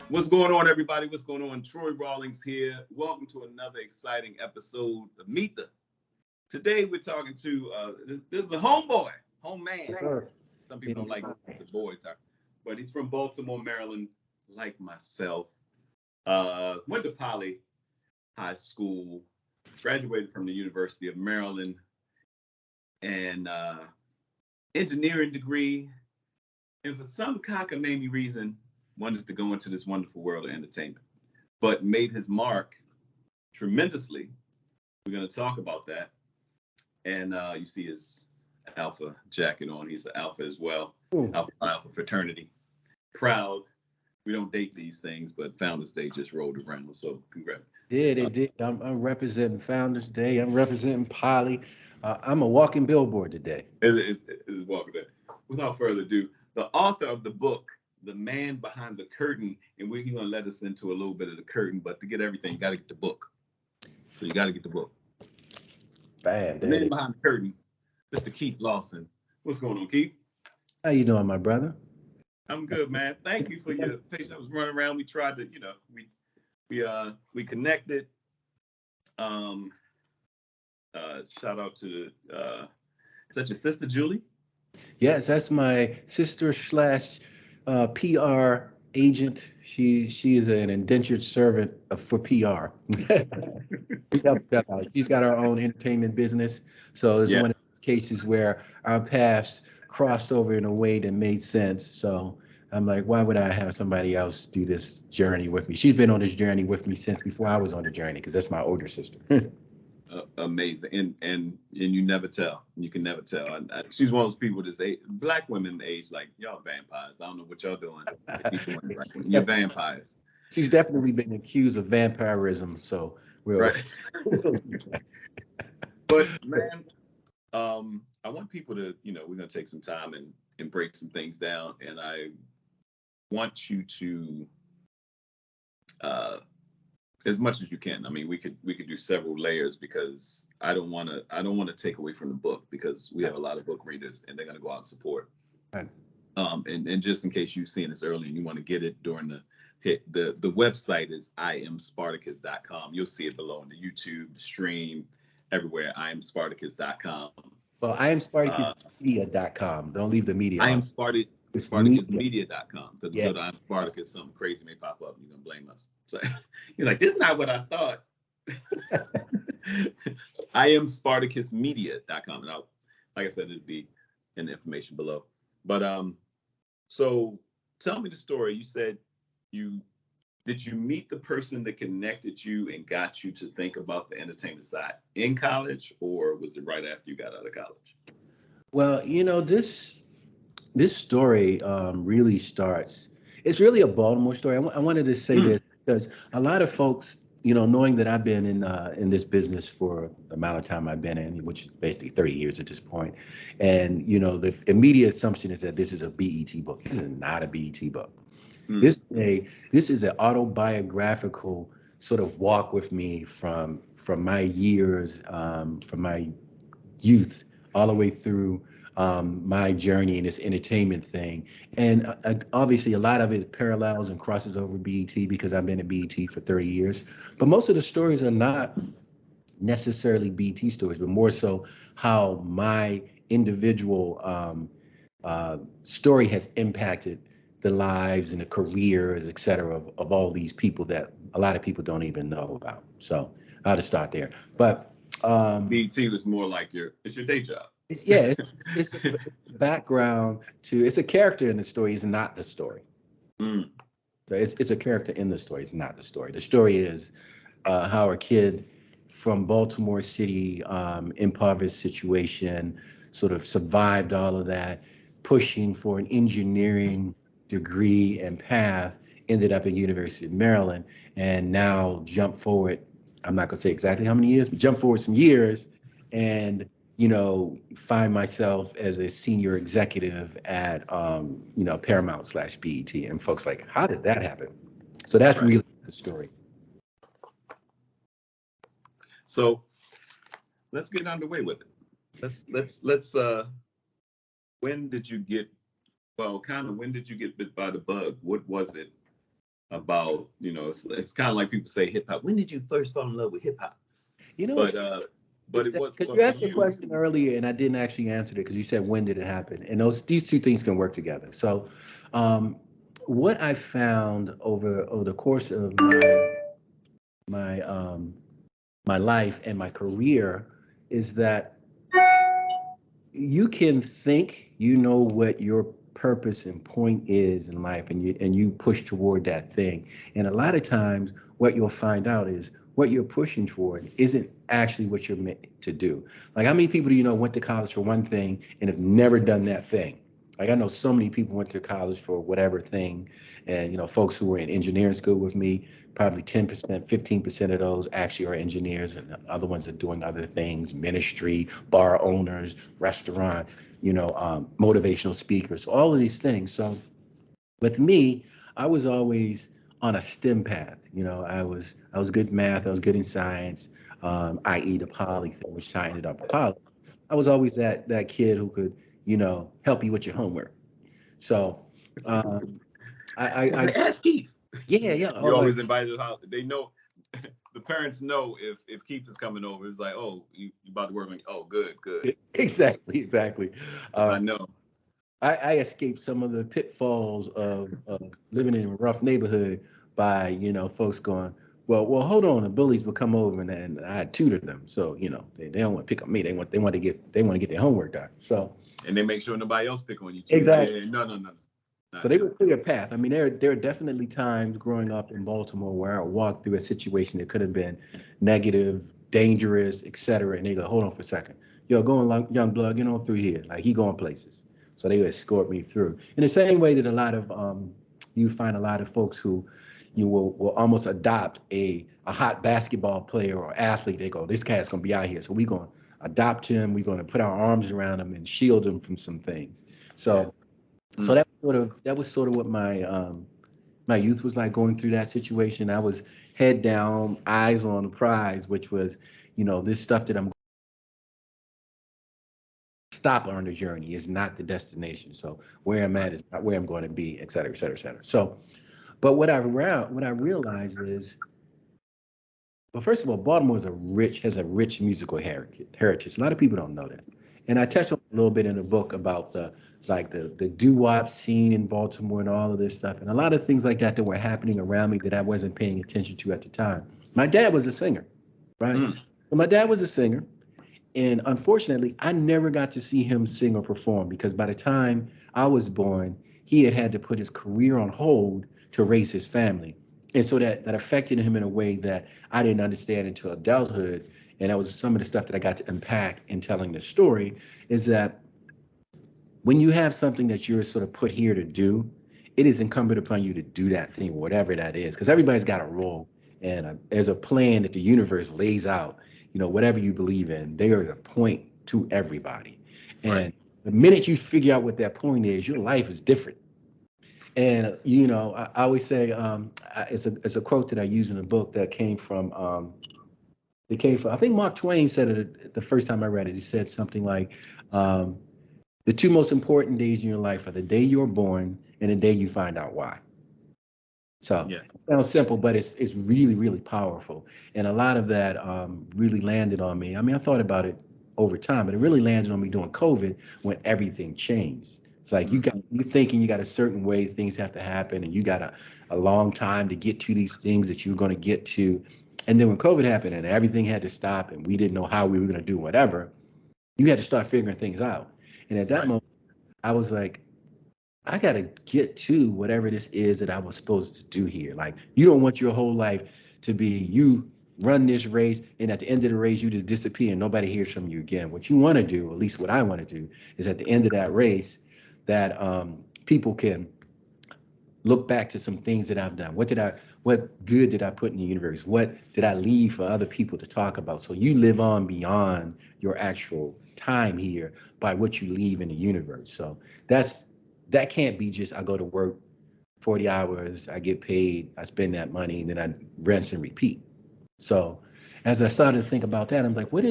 What's going on, everybody? What's going on? Troy Rawlings here. Welcome to another exciting episode of Meet the. Today we're talking to this is a homeboy, home man. Yes, sir. Some people don't like the boy talk, but he's from Baltimore, Maryland, like myself. Went to Poly High School, graduated from the University of Maryland, and engineering degree. And for some cockamamie reason, wanted to go into this wonderful world of entertainment, but made his mark tremendously. We're going to talk about that. And you see his Alpha jacket on. He's an Alpha as well. Alpha fraternity. Proud. We don't date these things, but Founders Day just rolled around. So congrats. It did. I'm representing Founders Day. I'm representing Poly. I'm a walking billboard today. It's walking day. Without further ado, the author of the book, The Man Behind the Curtain, and he's going to let us into a little bit of the curtain, but to get everything, you got to get the book. So you got to get the book. Bad. The Man Behind the Curtain, Mr. Keith Lawson. What's going on, Keith? How you doing, my brother? I'm good, man. Thank you for your patience. I was running around. We tried to, we connected. Shout out to is that your sister, Julie? Yes, that's my sister / PR agent. She is an indentured servant for PR. She's got her own entertainment business. So it's one of those cases where our paths crossed over in a way that made sense. So I'm like, why would I have somebody else do this journey with me? She's been on this journey with me since before I was on the journey, because that's my older sister. Amazing, and you never tell. You can never tell. She's one of those people that's black women age like y'all vampires. I don't know what y'all doing. You're vampires. She's definitely been accused of vampirism. So we're right. But man, I want people to, we're gonna take some time and break some things down, and I want you to as much as you can. I mean, we could do several layers, because I don't want to take away from the book, because we have a lot of book readers and they're going to go out and support. Right. And just in case you've seen this early and you want to get it during the website is iamspartacus.com. You'll see it below on the YouTube, the stream, everywhere. iamspartacus.com. Well, iamspartacusmedia.com. Don't leave the media. I am Spartacusmedia.com. Because go to I'm Spartacus, something crazy may pop up and you're going to blame us. So you're like, this is not what I thought. I am Spartacusmedia.com. And like I said, it'd be in the information below. But so tell me the story. You said did you meet the person that connected you and got you to think about the entertainment side in college, or was it right after you got out of college? Well, this story really starts. It's really a Baltimore story. I wanted to say this because a lot of folks, knowing that I've been in this business for the amount of time I've been in, which is basically 30 years at this point, and the immediate assumption is that this is a BET book. This is not a BET book. This is an autobiographical sort of walk with me from my years, from my youth, all the way through my journey in this entertainment thing. And obviously a lot of it parallels and crosses over BET, because I've been at BET for 30 years. But most of the stories are not necessarily BET stories, but more so how my individual story has impacted the lives and the careers, et cetera, of all these people that a lot of people don't even know about. So I'll just start there. But BET was more like it's your day job. It's a background to, it's a character in the story, it's not the story. So it's a character in the story, it's not the story. The story is how a kid from Baltimore City, impoverished situation, sort of survived all of that, pushing for an engineering degree and path, ended up at University of Maryland, and now jump forward, I'm not gonna say exactly how many years, but jump forward some years, and find myself as a senior executive at Paramount / BET, and folks like, how did that happen? So that's really the story. So let's get underway with it. Let's when did you get Well, kind of, when did you get bit by the bug? What was it about? It's kind of like people say hip hop. When did you first fall in love with hip hop? You know, But it's it was, because but you for asked a you, question earlier and I didn't actually answer it because you said when did it happen, and these two things can work together. So, um, what I found over the course of my my life and my career is that you can think you know what your purpose and point is in life, and you push toward that thing, and a lot of times what you'll find out is what you're pushing toward isn't actually what you're meant to do. Like, how many people do you know went to college for one thing and have never done that thing? Like, I know so many people went to college for whatever thing, and folks who were in engineering school with me, probably 10%, 15% of those actually are engineers, and the other ones are doing other things, ministry, bar owners, restaurant, motivational speakers, all of these things. So with me, I was always on a STEM path. I was good in math, I was good in science, i.e. the poly thing, which I ended up in poly. I was always that kid who could, help you with your homework. So um, I ask Keith. yeah, yeah. You Oh, like, always invited to the house. They know, the parents know if Keith is coming over. It's like, oh, you about to work on. Oh, good, good. exactly, exactly. I Um, know. I escaped some of the pitfalls of living in a rough neighborhood by, folks going, well, hold on, the bullies would come over and I tutored them. So, they don't want to pick on me. They want to get their homework done. So, And they make sure nobody else pick on you too. exactly. No, no, no, So not they now. would clear a path. I mean, there are definitely times growing up in Baltimore where I walked through a situation that could have been negative, dangerous, etc. And they go, hold on for a second. Yo, go on, young blood, get on through here. Like, he going places. So they would escort me through. In the same way that a lot of you find a lot of folks who you will almost adopt a hot basketball player or athlete. They go, this cat's gonna be out here. So we're gonna adopt him, we're gonna put our arms around him and shield him from some things. Yeah. So so that was sort of what my youth was like, going through that situation. I was head down, eyes on the prize, which was, this stuff that I'm stop on the journey is not the destination. So where I'm at is not where I'm going to be, et cetera, et cetera, et cetera. So, but what I realized is, well, first of all, Baltimore has a rich musical heritage. A lot of people don't know that. And I touched on a little bit in the book about the doo-wop scene in Baltimore and all of this stuff, and a lot of things like that were happening around me that I wasn't paying attention to at the time. My dad was a singer, right? Mm. So my dad was a singer, and unfortunately, I never got to see him sing or perform because by the time I was born, he had to put his career on hold to raise his family. And so that affected him in a way that I didn't understand until adulthood. And that was some of the stuff that I got to unpack in telling the story, is that when you have something that you're sort of put here to do, it is incumbent upon you to do that thing, whatever that is, because everybody's got a role, and there's a plan that the universe lays out. Whatever you believe in, there is a point to everybody, Right. and the minute you figure out what that point is, your life is different. And I always say, it's a quote that I use in a book that came from I think Mark Twain said it the first time I read it. He said something like, um, the two most important days in your life are the day you're born and the day you find out why. So Yeah. it sounds simple, but it's really, really powerful. And a lot of that really landed on me. I mean, I thought about it over time, but it really landed on me during COVID when everything changed. It's like you thinking you got a certain way things have to happen, and you got a long time to get to these things that you're going to get to. And then when COVID happened and everything had to stop and we didn't know how we were going to do whatever, you had to start figuring things out. And at that Right. moment, I was like, I got to get to whatever this is that I was supposed to do here. Like, you don't want your whole life to be you run this race and at the end of the race you just disappear and nobody hears from you again. What you want to do, at least what I want to do, is at the end of that race that people can look back to some things that I've done. What good did I put in the universe? What did I leave for other people to talk about? So you live on beyond your actual time here by what you leave in the universe. So that can't be just I go to work 40 hours, I get paid, I spend that money, and then I rinse and repeat. So as I started to think about that, I'm like, what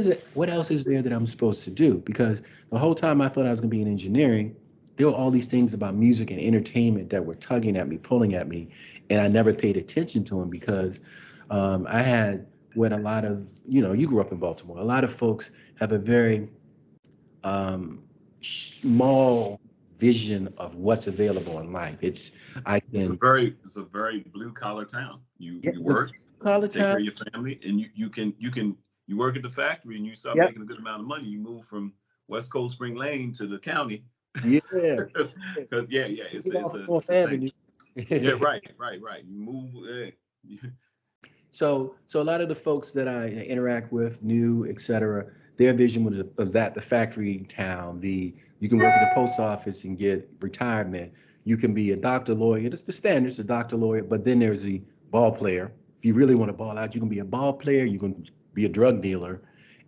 else is there that I'm supposed to do? Because the whole time I thought I was gonna be in engineering, there were all these things about music and entertainment that were tugging at me, pulling at me, and I never paid attention to them because I had what a lot of, you grew up in Baltimore. A lot of folks have a very small vision of what's available in life. I can, it's a very blue collar town. yeah, You it's a work, college take care town. of your family, and you work at the factory and you start Yep. making a good amount of money. You move from West Coast Spring Lane to the county. Yeah. Cause yeah, Get off Fourth it's a thing. Avenue. Yeah, right. You move. So a lot of the folks that I interact with, knew, et cetera, their vision was of that, the factory town, you can work at the post office and get retirement. You can be a doctor, lawyer. It's the standards, the doctor, lawyer, but then there's the ball player. If you really want to ball out, you can be a ball player, you can be a drug dealer.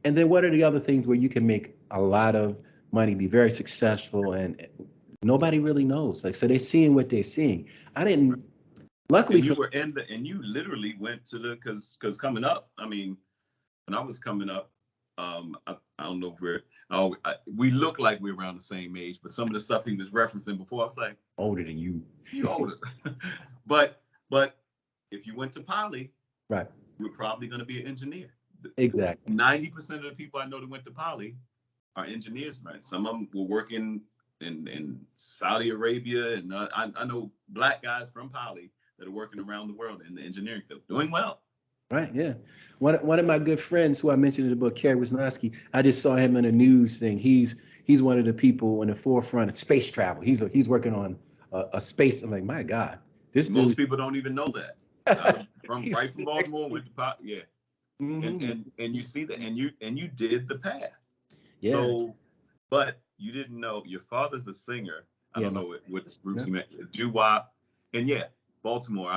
And then what are the other things where you can make a lot of money, be very successful, and nobody really knows. Like, so they're seeing what they're seeing. I didn't, luckily And you for, were in the and you literally went to the because coming up. I mean, when I was coming up, I don't know if we look like we're around the same age, but some of the stuff he was referencing before, I was like, older than you. you older. but if you went to Poly, Right. you were probably going to be an engineer. Exactly. 90% of the people I know that went to Poly are engineers, right? Some of them were working in Saudi Arabia, and I know Black guys from Poly that are working around the world in the engineering field, doing well. Right. Yeah. One of my good friends who I mentioned in the book, Kerry Wisniewski, I just saw him in a news thing. He's one of the people in the forefront of space travel. He's working on a space. I'm like, my God, this Most dude. people don't even know that. I was from Baltimore, went to yeah. Mm-hmm. And you see that, and you did the path. Yeah. So, but you didn't know your father's a singer. I don't know what groups he met. Doo-wop, and yeah, Baltimore.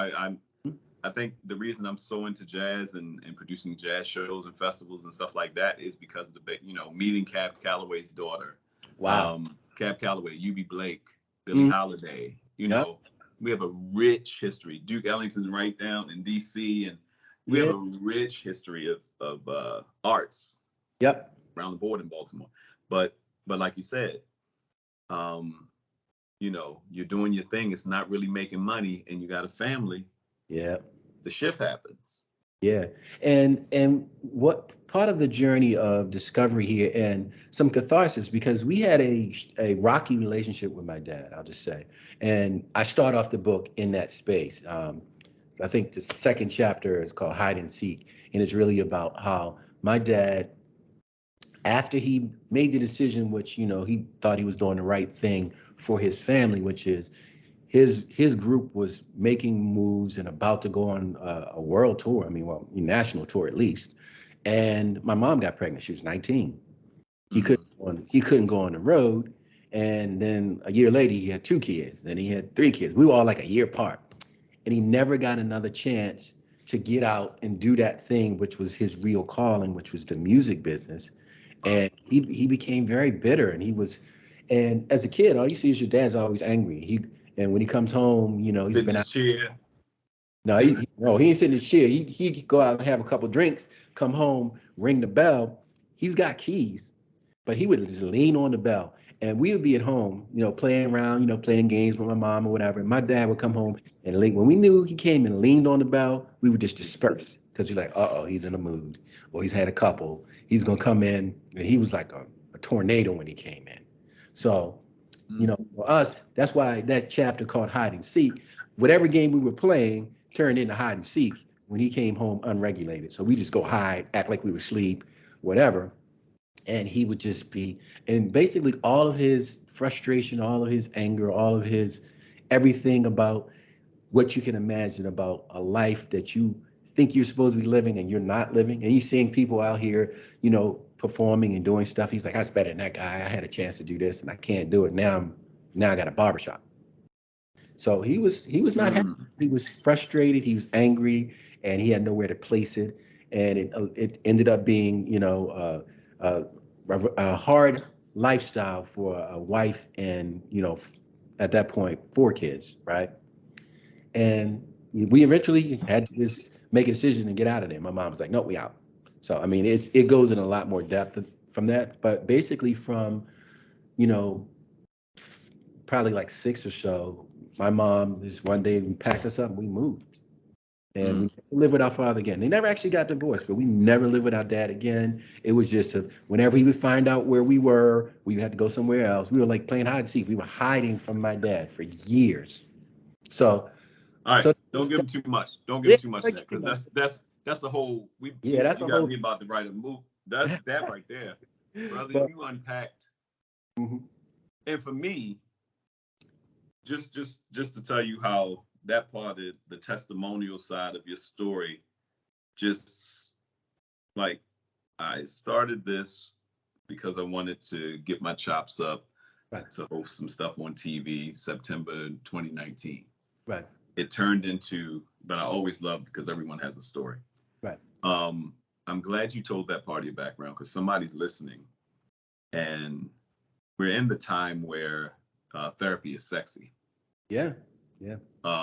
I think the reason I'm so into jazz and producing jazz shows and festivals and stuff like that is because of meeting Cab Calloway's daughter. Wow. Cab Calloway, UB Blake, Billie Mm-hmm. Holiday. Yep. We have a rich history. Duke Ellington right down in DC, and we have a rich history of arts. Yep. Around the board in Baltimore. But like you said, you're doing your thing. It's not really making money, and you got a family. Yeah. The shift happens. Yeah. And what part of the journey of discovery here and some catharsis, because we had a rocky relationship with my dad, I'll just say. And I start off the book in that space. I think the second chapter is called Hide and Seek. And it's really about how my dad, after he made the decision, which, he thought he was doing the right thing for his family, which is his group was making moves and about to go on a world tour. I mean, well, a national tour at least. And my mom got pregnant. She was 19. He couldn't go on the road. And then a year later, he had 2 kids. Then he had 3 kids. We were all like a year apart. And he never got another chance to get out and do that thing, which was his real calling, which was the music business. And he became very bitter. And as a kid, all you see is your dad's always angry. And when he comes home, he's been out. Cheer. No, he ain't sitting in his chair. He go out and have a couple drinks, come home, ring the bell. He's got keys, but he would just lean on the bell. And we would be at home, playing around, playing games with my mom or whatever. And my dad would come home and when we knew he came and leaned on the bell, we would just disperse because you're like, he's in a mood, or he's had a couple. He's gonna come in, and he was like a tornado when he came in. So, for us, that's why that chapter called Hide and Seek, whatever game we were playing turned into hide and seek when he came home unregulated. So we just go hide, act like we were asleep, whatever. And he would just be, and basically all of his frustration, all of his anger, all of his everything about what you can imagine about a life that you think you're supposed to be living and you're not living. And he's seeing people out here, performing and doing stuff. He's like, I was better than that guy. I had a chance to do this and I can't do it. Now I got a barbershop. So he was not happy. He was frustrated. He was angry, and he had nowhere to place it. And it ended up being, a hard lifestyle for a wife and, at that point, 4 kids, right? And we eventually had to just make a decision to get out of there. My mom was like, no, we out. So, I mean, it goes in a lot more depth from that. But basically from, probably like 6 or so, my mom just one day we packed us up and we moved. And we never lived with our father again. They never actually got divorced, but we never lived with our dad again. It was just whenever he would find out where we were, we had to go somewhere else. We were like playing hide and seek. We were hiding from my dad for years. So, all right, so don't give him too much. Don't give him too much of that, because that's a whole. That's you a got whole. me about to write a book. That's that right there, brother. But, You unpacked, mhm. and for me, just to tell you how that part of the testimonial side of your story, just like I started this because I wanted to get my chops up Right. to host some stuff on TV, September 2019. Right. It turned into, but I always loved, because everyone has a story. Right. I'm glad you told that part of your background, because somebody's listening, and we're in the time where therapy is sexy. Yeah. Yeah.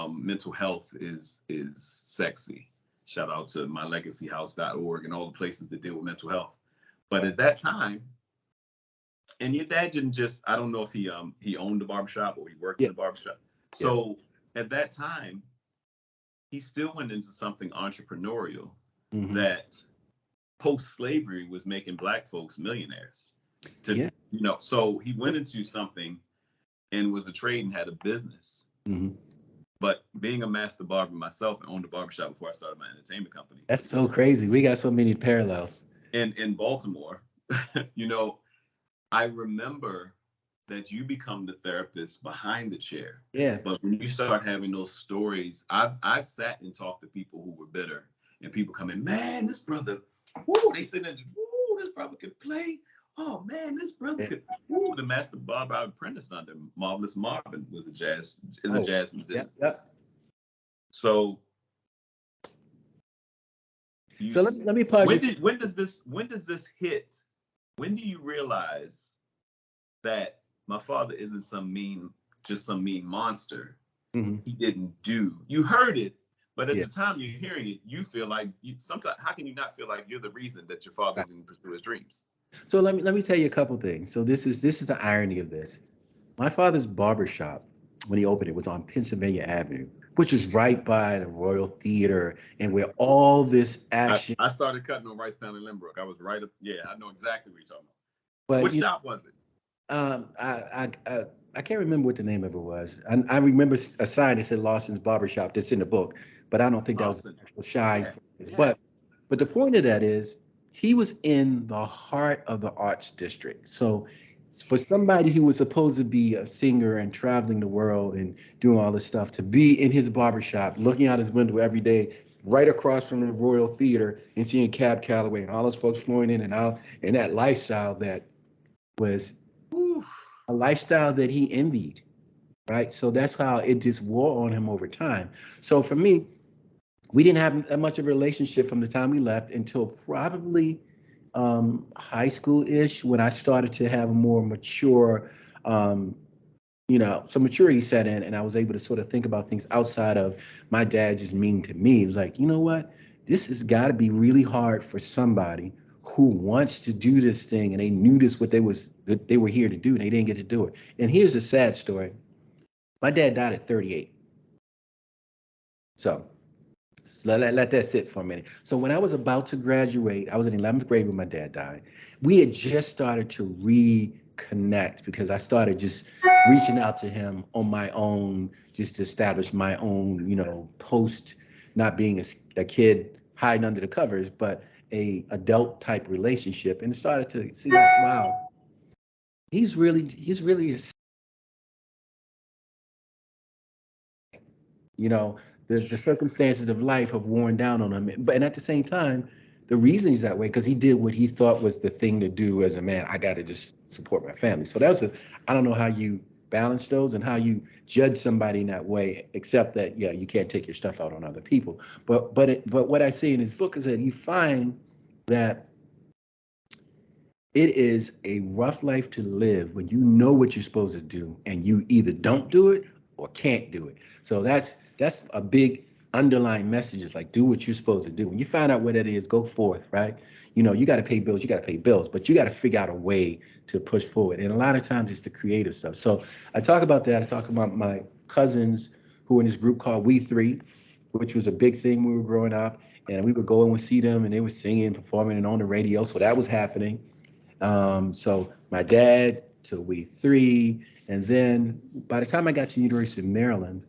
Mental health is sexy. Shout out to mylegacyhouse.org and all the places that deal with mental health. But at that time, and your dad didn't just, I don't know if he owned a barbershop or he worked in a barbershop. So at that time, he still went into something entrepreneurial that post-slavery was making Black folks millionaires. So he went into something and was a trade and had a business. But being a master barber myself, and owned a barbershop before I started my entertainment company. That's so crazy. We got so many parallels. In Baltimore, I remember that you become the therapist behind the chair. Yeah. But when you start having those stories, I've sat and talked to people who were bitter, and people come in, man, this brother, woo, they sit in, woo, this brother could play. Oh man, this brother could. Woo, the master barber I apprenticed under, Marvelous Marvin, was a jazz musician. Yeah. So. So let me pause. When does this hit? When do you realize that my father isn't some mean monster? He didn't do. You heard it, but at the time you're hearing it, you feel like sometimes. How can you not feel like you're the reason that your father didn't pursue his dreams? So let me tell you a couple things. So this is the irony of this. My father's barbershop, when he opened it, was on Pennsylvania Avenue, which is right by the Royal Theater and where all this action. I started cutting on Wrightstown and Lynbrook. I was right up. Yeah, I know exactly what you're talking about. But which shop was it? I can't remember what the name of it was. I remember a sign that said Lawson's Barbershop that's in the book, but I don't think that was the actual shine. Yeah. But the point of that is he was in the heart of the arts district. So for somebody who was supposed to be a singer and traveling the world and doing all this stuff, to be in his barbershop, looking out his window every day, right across from the Royal Theater, and seeing Cab Calloway and all those folks flowing in and out, and that lifestyle that was a lifestyle that he envied, right? So that's how it just wore on him over time. So for me, we didn't have that much of a relationship from the time we left until probably high school-ish, when I started to have a more mature, some maturity set in, and I was able to sort of think about things outside of my dad just mean to me. It was like, you know what? This has got to be really hard for somebody who wants to do this thing, and they knew this what they were here to do, and they didn't get to do it. And here's a sad story. My dad died at 38. So let that sit for a minute. So when I was about to graduate, I was in 11th grade when my dad died. We had just started to reconnect because I started just reaching out to him on my own, just to establish my own, post not being a kid hiding under the covers, but a adult type relationship, and started to see like, wow, he's really the circumstances of life have worn down on him. And at the same time, the reason he's that way, because he did what he thought was the thing to do as a man. I got to just support my family. So I don't know how you balance those and how you judge somebody in that way, except that, you can't take your stuff out on other people. But what I see in his book is that you find that it is a rough life to live when you know what you're supposed to do and you either don't do it or can't do it. So that's a big underlying messages like do what you're supposed to do. When you find out what that is, go forth, right? You know, you got to pay bills, but you got to figure out a way to push forward. And a lot of times it's the creative stuff. So I talk about that. I talk about my cousins who were in this group called We Three, which was a big thing when we were growing up. And we would go and see them and they were singing, performing and on the radio. So that was happening. So my dad to We Three. And then by the time I got to University of Maryland,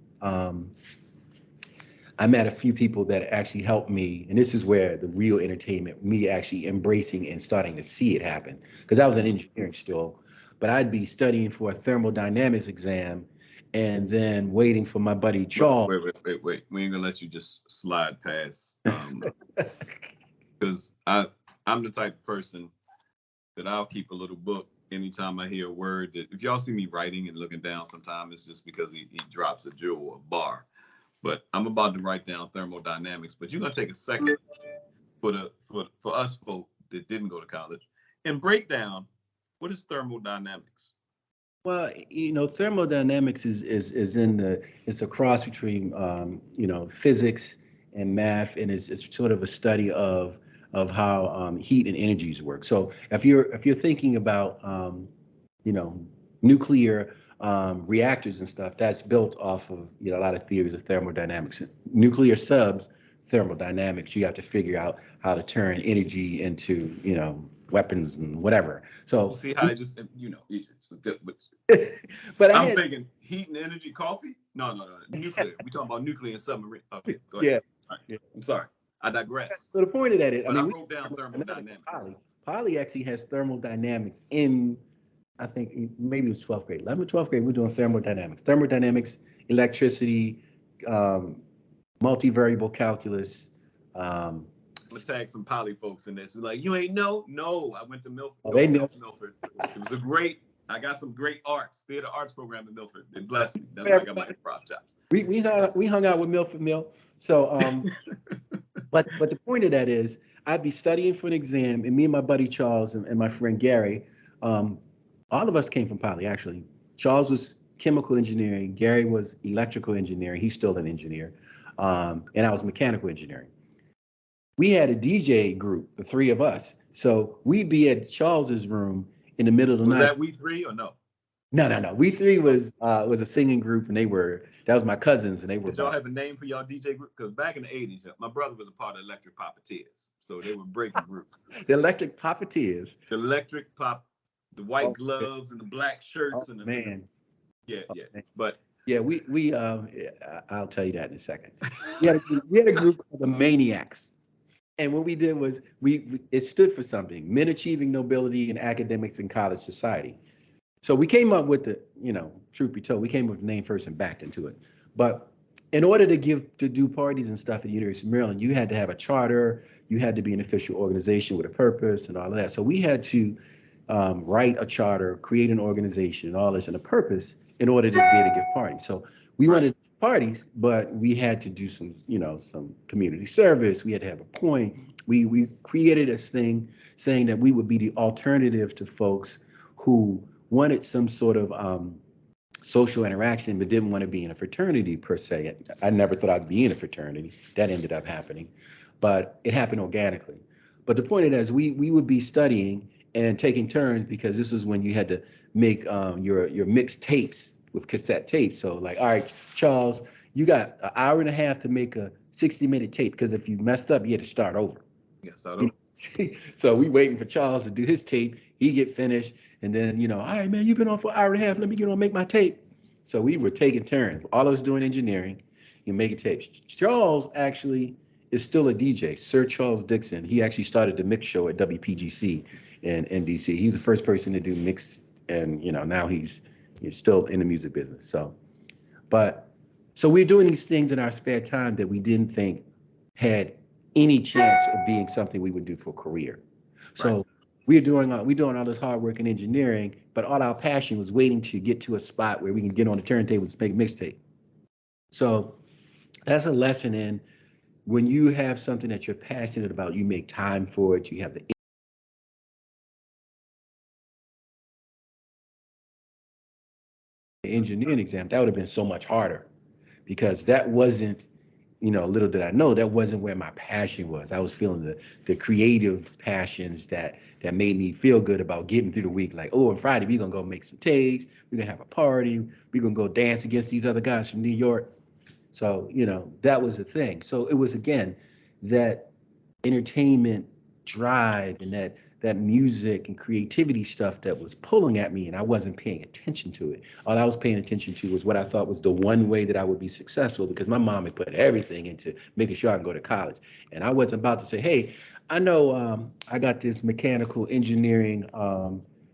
I met a few people that actually helped me, and this is where the real entertainment, me actually embracing and starting to see it happen, because I was in engineering still, but I'd be studying for a thermodynamics exam and then waiting for my buddy Charles. Wait. We ain't gonna let you just slide past, because I'm the type of person that I'll keep a little book anytime I hear a word that, if y'all see me writing and looking down sometime, it's just because he drops a jewel or a bar. But I'm about to write down thermodynamics. But you're gonna take a second for us folk that didn't go to college and break down what is thermodynamics. Well, you know, thermodynamics is it's a cross between physics and math, and it's sort of a study of how heat and energies work. So if you're thinking about you know nuclear reactors and stuff, that's built off of a lot of theories of thermodynamics. Nuclear subs, thermodynamics. You have to figure out how to turn energy into weapons and whatever. So see how I just but I'm thinking heat and energy, coffee. No, nuclear. We talking about nuclear and submarine. Okay, go ahead. Yeah. Right. Yeah. I'm sorry, I digress. So the point of that is, I wrote down thermodynamics. Poly actually has thermodynamics in, I think maybe it was 12th grade. 11th, 12th grade, we're doing thermodynamics. Thermodynamics, electricity, multivariable calculus. I'm gonna tag some poly folks in this. We're like, you ain't know? No, I went to Milford. Oh, they know. Milford. It was I got some great theater arts program in Milford. It blessed me. That's why I got my improv chops. We hung out with Milford Mill. So, but the point of that is, I'd be studying for an exam, and me and my buddy Charles and my friend Gary, all of us came from Poly actually. Charles was chemical engineering, Gary was electrical engineering. He's still an engineer, and I was mechanical engineering. We had a DJ group, the three of us. So we'd be at Charles's room in the middle of the night. Was that We Three or no? No. We Three was a singing group, and that was my cousins, and they were. Did y'all have a name for y'all DJ group? Because back in the 80s, my brother was a part of Electric Puppeteers, so they were breaking group. The Electric Puppeteers. The Electric Pop, the white gloves and the black shirts and the man. Yeah. Man. But yeah, we I'll tell you that in a second. We had a group called the Maniacs. And what we did was it stood for something: men achieving nobility in academics and college society. So we came up with truth be told, we came up with the name first and backed into it. But in order to do parties and stuff at the University of Maryland, you had to have a charter, you had to be an official organization with a purpose and all of that. So we had to write a charter, create an organization, and all this, and a purpose in order to be able to give parties. So we wanted parties, but we had to do some community service. We had to have a point. We created this thing saying that we would be the alternative to folks who wanted some sort of social interaction, but didn't want to be in a fraternity per se. I never thought I'd be in a fraternity. That ended up happening, but it happened organically. But the point is, we would be studying and taking turns, because this was when you had to make your mixed tapes with cassette tapes. So like, all right, Charles, you got an hour and a half to make a 60-minute tape, because if you messed up, you had to start over. Yeah, start over. So we waiting for Charles to do his tape. He get finished, and then all right, man, you've been on for an hour and a half. Let me get on and make my tape. So we were taking turns. All of us doing engineering, making tapes. Charles actually is still a DJ. Sir Charles Dixon. He actually started the mix show at WPGC in DC. He's the first person to do mix, and now he's still in the music business. So we're doing these things in our spare time that we didn't think had any chance of being something we would do for a career. So right. we're doing all this hard work in engineering, but all our passion was waiting to get to a spot where we can get on the turntables and make mixtape. So that's a lesson in when you have something that you're passionate about, you make time for it, you have the engineering exam. That would have been so much harder, because that wasn't little did I know that wasn't where my passion was. I was feeling the creative passions that made me feel good about getting through the week. Like, oh, on Friday we're gonna go make some tapes. We're gonna have a party. We're gonna go dance against these other guys from New York. So that was the thing. So it was again that entertainment drive and that music and creativity stuff that was pulling at me, and I wasn't paying attention to it. All I was paying attention to was what I thought was the one way that I would be successful, because my mom had put everything into making sure I can go to college. And I wasn't about to say, hey, I know I got this mechanical engineering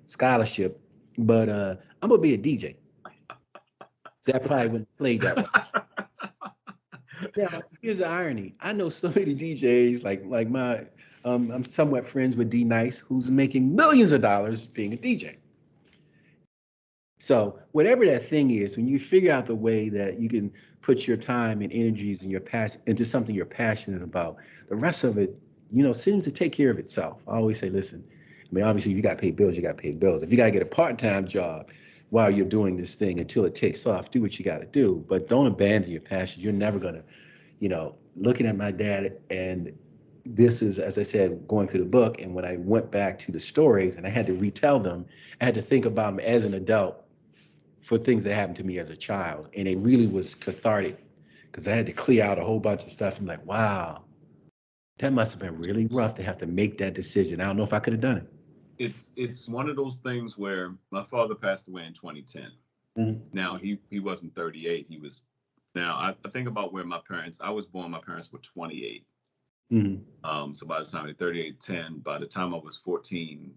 scholarship, but I'm gonna be a DJ. That probably wouldn't have played that way. Now, here's the irony. I know so many DJs, like my, I'm somewhat friends with D Nice, who's making millions of dollars being a DJ. So whatever that thing is, when you figure out the way that you can put your time and energies and your passion into something you're passionate about, the rest of it, seems to take care of itself. I always say, listen, I mean, obviously, if you got to pay bills, you got to pay bills. If you got to get a part-time job while you're doing this thing until it takes off, do what you got to do. But don't abandon your passion. You're never going to, looking at my dad, and this is, as I said, going through the book. And when I went back to the stories and I had to retell them, I had to think about them as an adult for things that happened to me as a child. And it really was cathartic because I had to clear out a whole bunch of stuff. I'm like, wow, that must have been really rough to have to make that decision. I don't know if I could have done it. It's one of those things where my father passed away in 2010. Mm-hmm. Now he wasn't 38. He was. Now I think about where my parents. I was born. My parents were 28. Mm-hmm. So by the time they're 38, 10. By the time I was 14,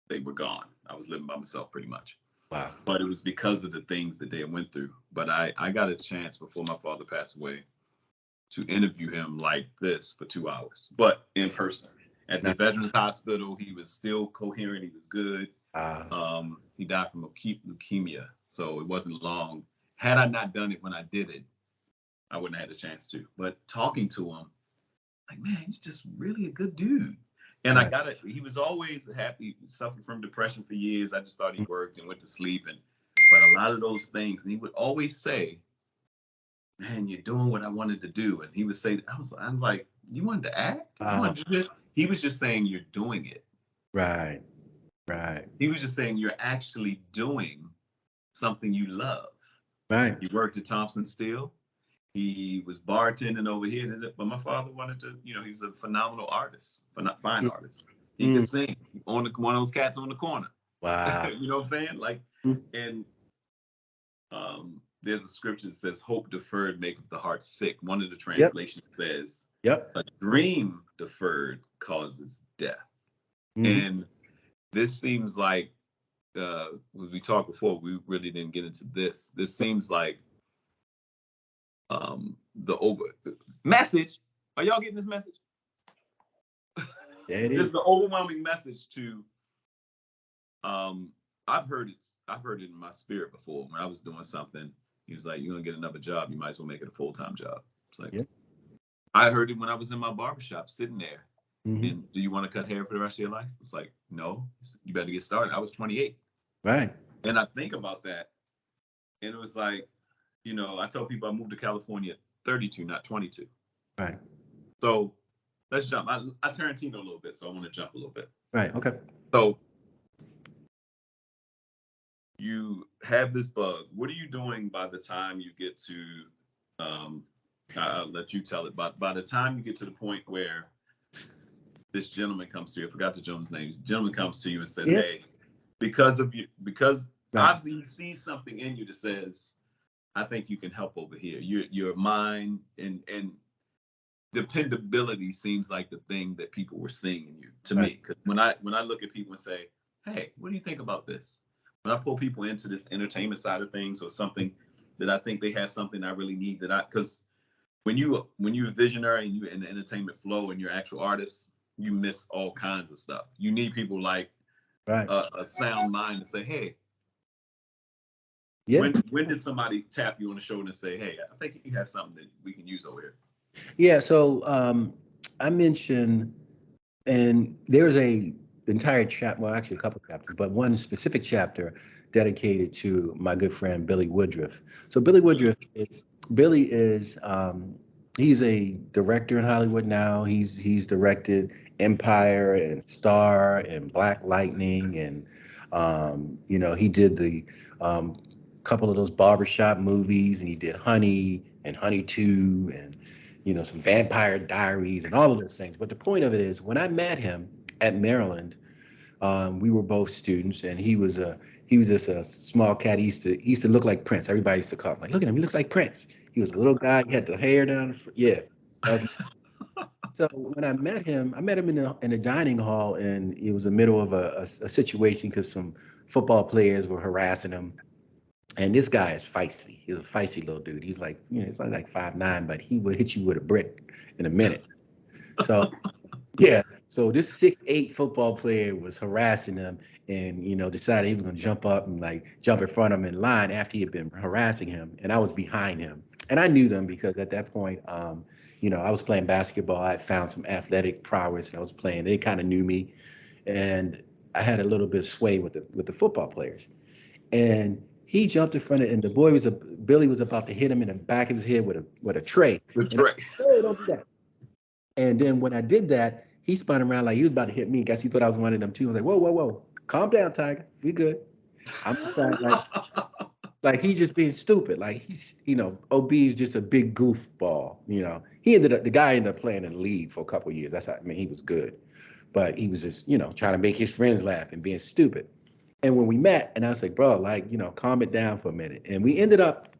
they were gone. I was living by myself pretty much. Wow. But it was because of the things that they went through. But I got a chance before my father passed away to interview him like this for 2 hours, but in person. At the Veterans Hospital, he was still coherent. He was good. He died from leukemia, so it wasn't long. Had I not done it when I did it, I wouldn't have had a chance to. But talking to him, like, man, he's just really a good dude. And right. He was always happy, suffered from depression for years. I just thought he worked and went to sleep. But a lot of those things, and he would always say, man, you're doing what I wanted to do. And he would say, I'm like, you wanted to act? He was just saying, you're doing it. Right. He was just saying, you're actually doing something you love. Right. He worked at Thompson Steel. He was bartending over here. But my father wanted to, he was a phenomenal artist, fine artist. He could sing one of those cats on the corner. Wow. You know what I'm saying? Like, and there's a scripture that says, hope deferred maketh the heart sick. One of the translations says, a dream deferred causes death. And this seems like, when we talked before, we really didn't get into this. This seems like the message. Are y'all getting this message? This is the overwhelming message to, I've heard it in my spirit before. When I was doing something, he was like, you're going to get another job. You might as well make it a full-time job. It's like, I heard it when I was in my barbershop sitting there. And do you want to cut hair for the rest of your life? It's like, no, you better get started. I was 28. Right. And I think about that. And it was like, I tell people I moved to California at 32, not 22. Right. So let's jump. I Tarantino a little bit, so I want to jump a little bit. Right. Okay. So you have this bug. What are you doing by the time you get to, I'll let you tell it, but by the time you get to the point where this gentleman comes to you, I forgot the gentleman's name. This gentleman comes to you and says, hey, because obviously he sees something in you that says, I think you can help over here. Your mind and dependability seems like the thing that people were seeing in you to me. Because when I look at people and say, hey, what do you think about this? When I pull people into this entertainment side of things or something that I think they have something I really need because when you're a visionary and you're in the entertainment flow and you're actual artists, you miss all kinds of stuff. You need people like a sound mind to say, hey, when did somebody tap you on the shoulder and say, hey, I think you have something that we can use over here? Yeah, so I mentioned, and there's an entire chapter, well, actually a couple chapters, but one specific chapter dedicated to my good friend, Billy Woodruff. So Billy Woodruff, Billy is, He's a director in Hollywood now. He's directed Empire and Star and Black Lightning, and he did the couple of those barbershop movies, and he did Honey and Honey 2 and some Vampire Diaries and all of those things. But the point of it is, when I met him at Maryland, we were both students, and he was just a small cat. He used to look like Prince. Everybody used to call him, like, look at him, he looks like Prince. He was a little guy. He had the hair down. Yeah. That was, so when I met him in a dining hall, and it was the middle of a situation because some football players were harassing him. And this guy is feisty. He's a feisty little dude. He's like, he's only like 5'9", but he would hit you with a brick in a minute. So yeah. So this 6'8" football player was harassing him, and decided he was gonna jump up and like jump in front of him in line after he had been harassing him. And I was behind him. And I knew them because at that point, I was playing basketball. I had found some athletic prowess, and I was playing. They kind of knew me, and I had a little bit of sway with the football players. And he jumped in front of, and Billy was about to hit him in the back of his head with a tray. That's right. Hey, don't do that. And then when I did that, he spun around like he was about to hit me. I guess he thought I was one of them too. I was like, whoa, whoa, whoa, calm down, Tiger. We good. I'm sorry, like he's just being stupid. Like he's, OB is just a big goofball. The guy ended up playing in the league for a couple of years. He was good, but he was just, trying to make his friends laugh and being stupid. And when we met, and I was like, bro, calm it down for a minute. And we ended up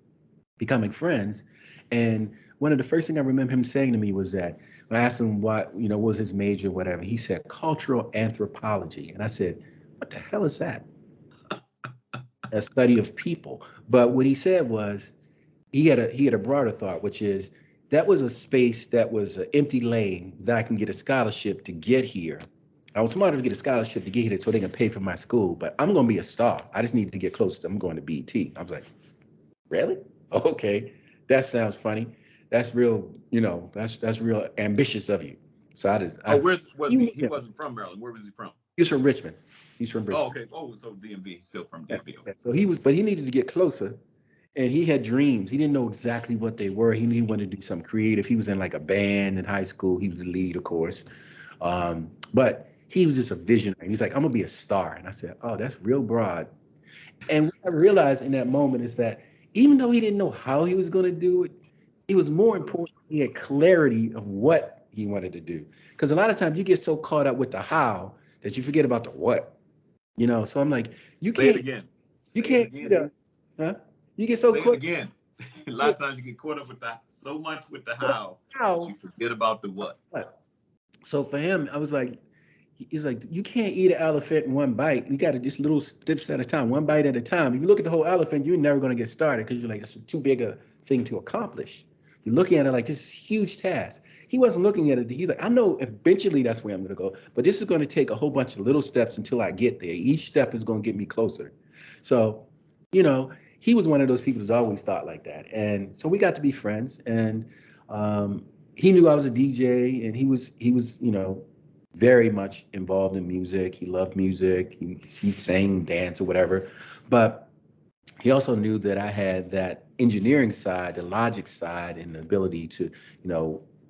becoming friends. And one of the first things I remember him saying to me was that I asked him what was his major, whatever. He said cultural anthropology. And I said, what the hell is that? A study of people. But what he said was he had a broader thought, which is that was a space that was an empty lane that I can get a scholarship to get here. I was smart enough to get a scholarship to get here so they can pay for my school, but I'm going to be a star. I just need to get close to them. I'm going to BET. I was like, really? Okay. That sounds funny. That's real, that's real ambitious of you. So he wasn't from Maryland. Where was he from? He was from Richmond. He's from Richmond. Oh, okay. Oh, so DMV. He's still from DMV. Yeah. So he needed to get closer, and he had dreams. He didn't know exactly what they were. He knew he wanted to do something creative. He was in like a band in high school. He was the lead, of course. But he was just a visionary. He's like, I'm gonna be a star. And I said, oh, that's real broad. And what I realized in that moment is that even though he didn't know how he was gonna do it, it was more important he had clarity of what he wanted to do. Because a lot of times you get so caught up with the how that you forget about the what. So I'm like, you can't. Say it again. You can't. Huh? You get so caught again. A lot of times you get caught up with so much with the how that you forget about the what. So for him, I was like, he's like, you can't eat an elephant in one bite. You got to just little steps at a time, one bite at a time. If you look at the whole elephant, you're never going to get started because you're like, it's too big a thing to accomplish. You're looking at it like this huge task. He wasn't looking at it. He's like, I know eventually that's where I'm going to go, but this is going to take a whole bunch of little steps until I get there. Each step is going to get me closer. So, he was one of those people who's always thought like that. And so we got to be friends, and he knew I was a DJ, and he was, very much involved in music. He loved music. He sang, dance, or whatever. But he also knew that I had that engineering side, the logic side, and the ability to,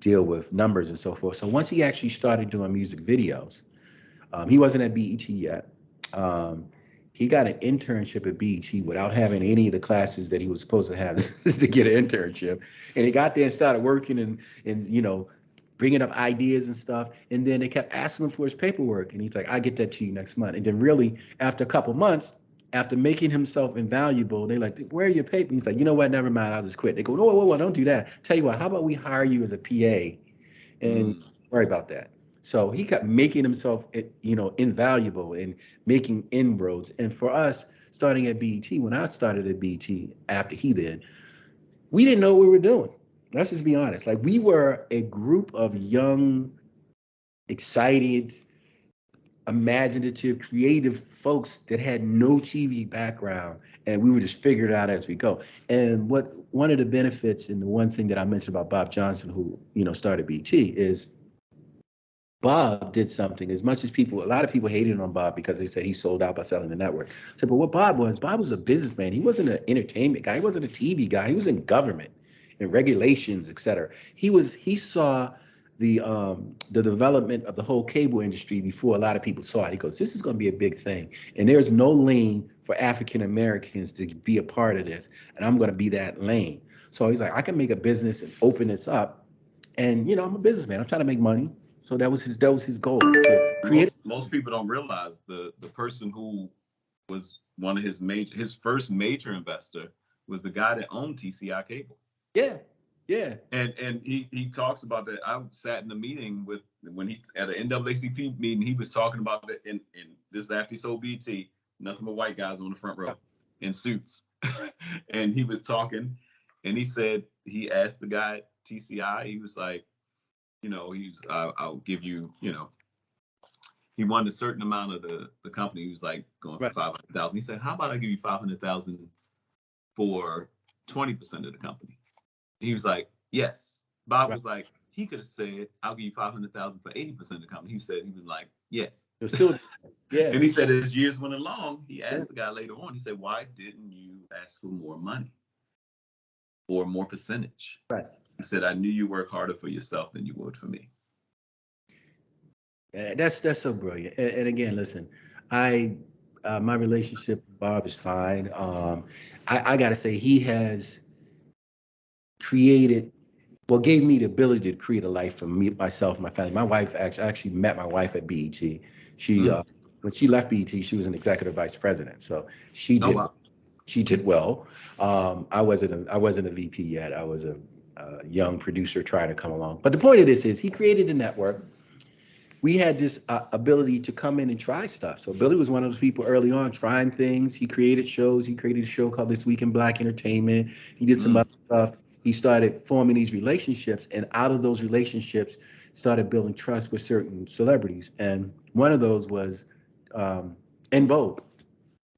deal with numbers and so forth. So once he actually started doing music videos, he wasn't at BET yet. He got an internship at BET without having any of the classes that he was supposed to have to get an internship. And he got there and started working and bringing up ideas and stuff. And then they kept asking him for his paperwork. And he's like, I'll get that to you next month. And then really, after a couple months, after making himself invaluable, they're like, where are your papers? He's like, you know what, never mind, I'll just quit. They go, no, whoa, don't do that. Tell you what, how about we hire you as a PA and worry about that. So he kept making himself, invaluable and making inroads. And for us, starting at BET, when I started at BET after he did, we didn't know what we were doing. Let's just be honest. Like, we were a group of young, excited, imaginative, creative folks that had no TV background, and we would just figure it out as we go. And one of the benefits, and the one thing that I mentioned about Bob Johnson, who started BET, is Bob did something. As much as a lot of people hated on Bob because they said he sold out by selling the network. But what Bob was a businessman. He wasn't an entertainment guy. He wasn't a TV guy. He was in government. and regulations, et cetera. He saw the development of the whole cable industry before a lot of people saw it. He goes, this is going to be a big thing, and there's no lane for African Americans to be a part of this, and I'm going to be that lane. So he's like, I can make a business and open this up, and I'm a businessman. I'm trying to make money. So that was his goal to create. Most people don't realize the person who was one of his first major investor was the guy that owned TCI Cable. Yeah. Yeah. And he talks about that. I sat in a meeting when he at an NAACP meeting, he was talking about it, and this after he sold BT, nothing but white guys on the front row in suits. And he was talking, and he said, he asked the guy at TCI, he was like, I'll give you, he wanted a certain amount of the company. He was like going for 500,000. He said, how about I give you 500,000 for 20% of the company? He was like, yes. Bob was like, he could have said, I'll give you 500,000 for 80% of the company. He was like, yes. Still, yeah. And he said, as years went along, he asked the guy later on, he said, why didn't you ask for more money or more percentage? Right. He said, I knew you work harder for yourself than you would for me. That's so brilliant. And again, listen, my relationship with Bob is fine. I got to say, he has gave me the ability to create a life for me, myself, my family. My wife I actually met my wife at BET. She when she left BET, she was an executive vice president. So she did well. I wasn't a VP yet. I was a young producer trying to come along. But the point of this is, he created a network. We had this ability to come in and try stuff. So Billy was one of those people early on trying things. He created shows. He created a show called This Week in Black Entertainment. He did some other stuff. He started forming these relationships, and out of those relationships, started building trust with certain celebrities. And one of those was En Vogue,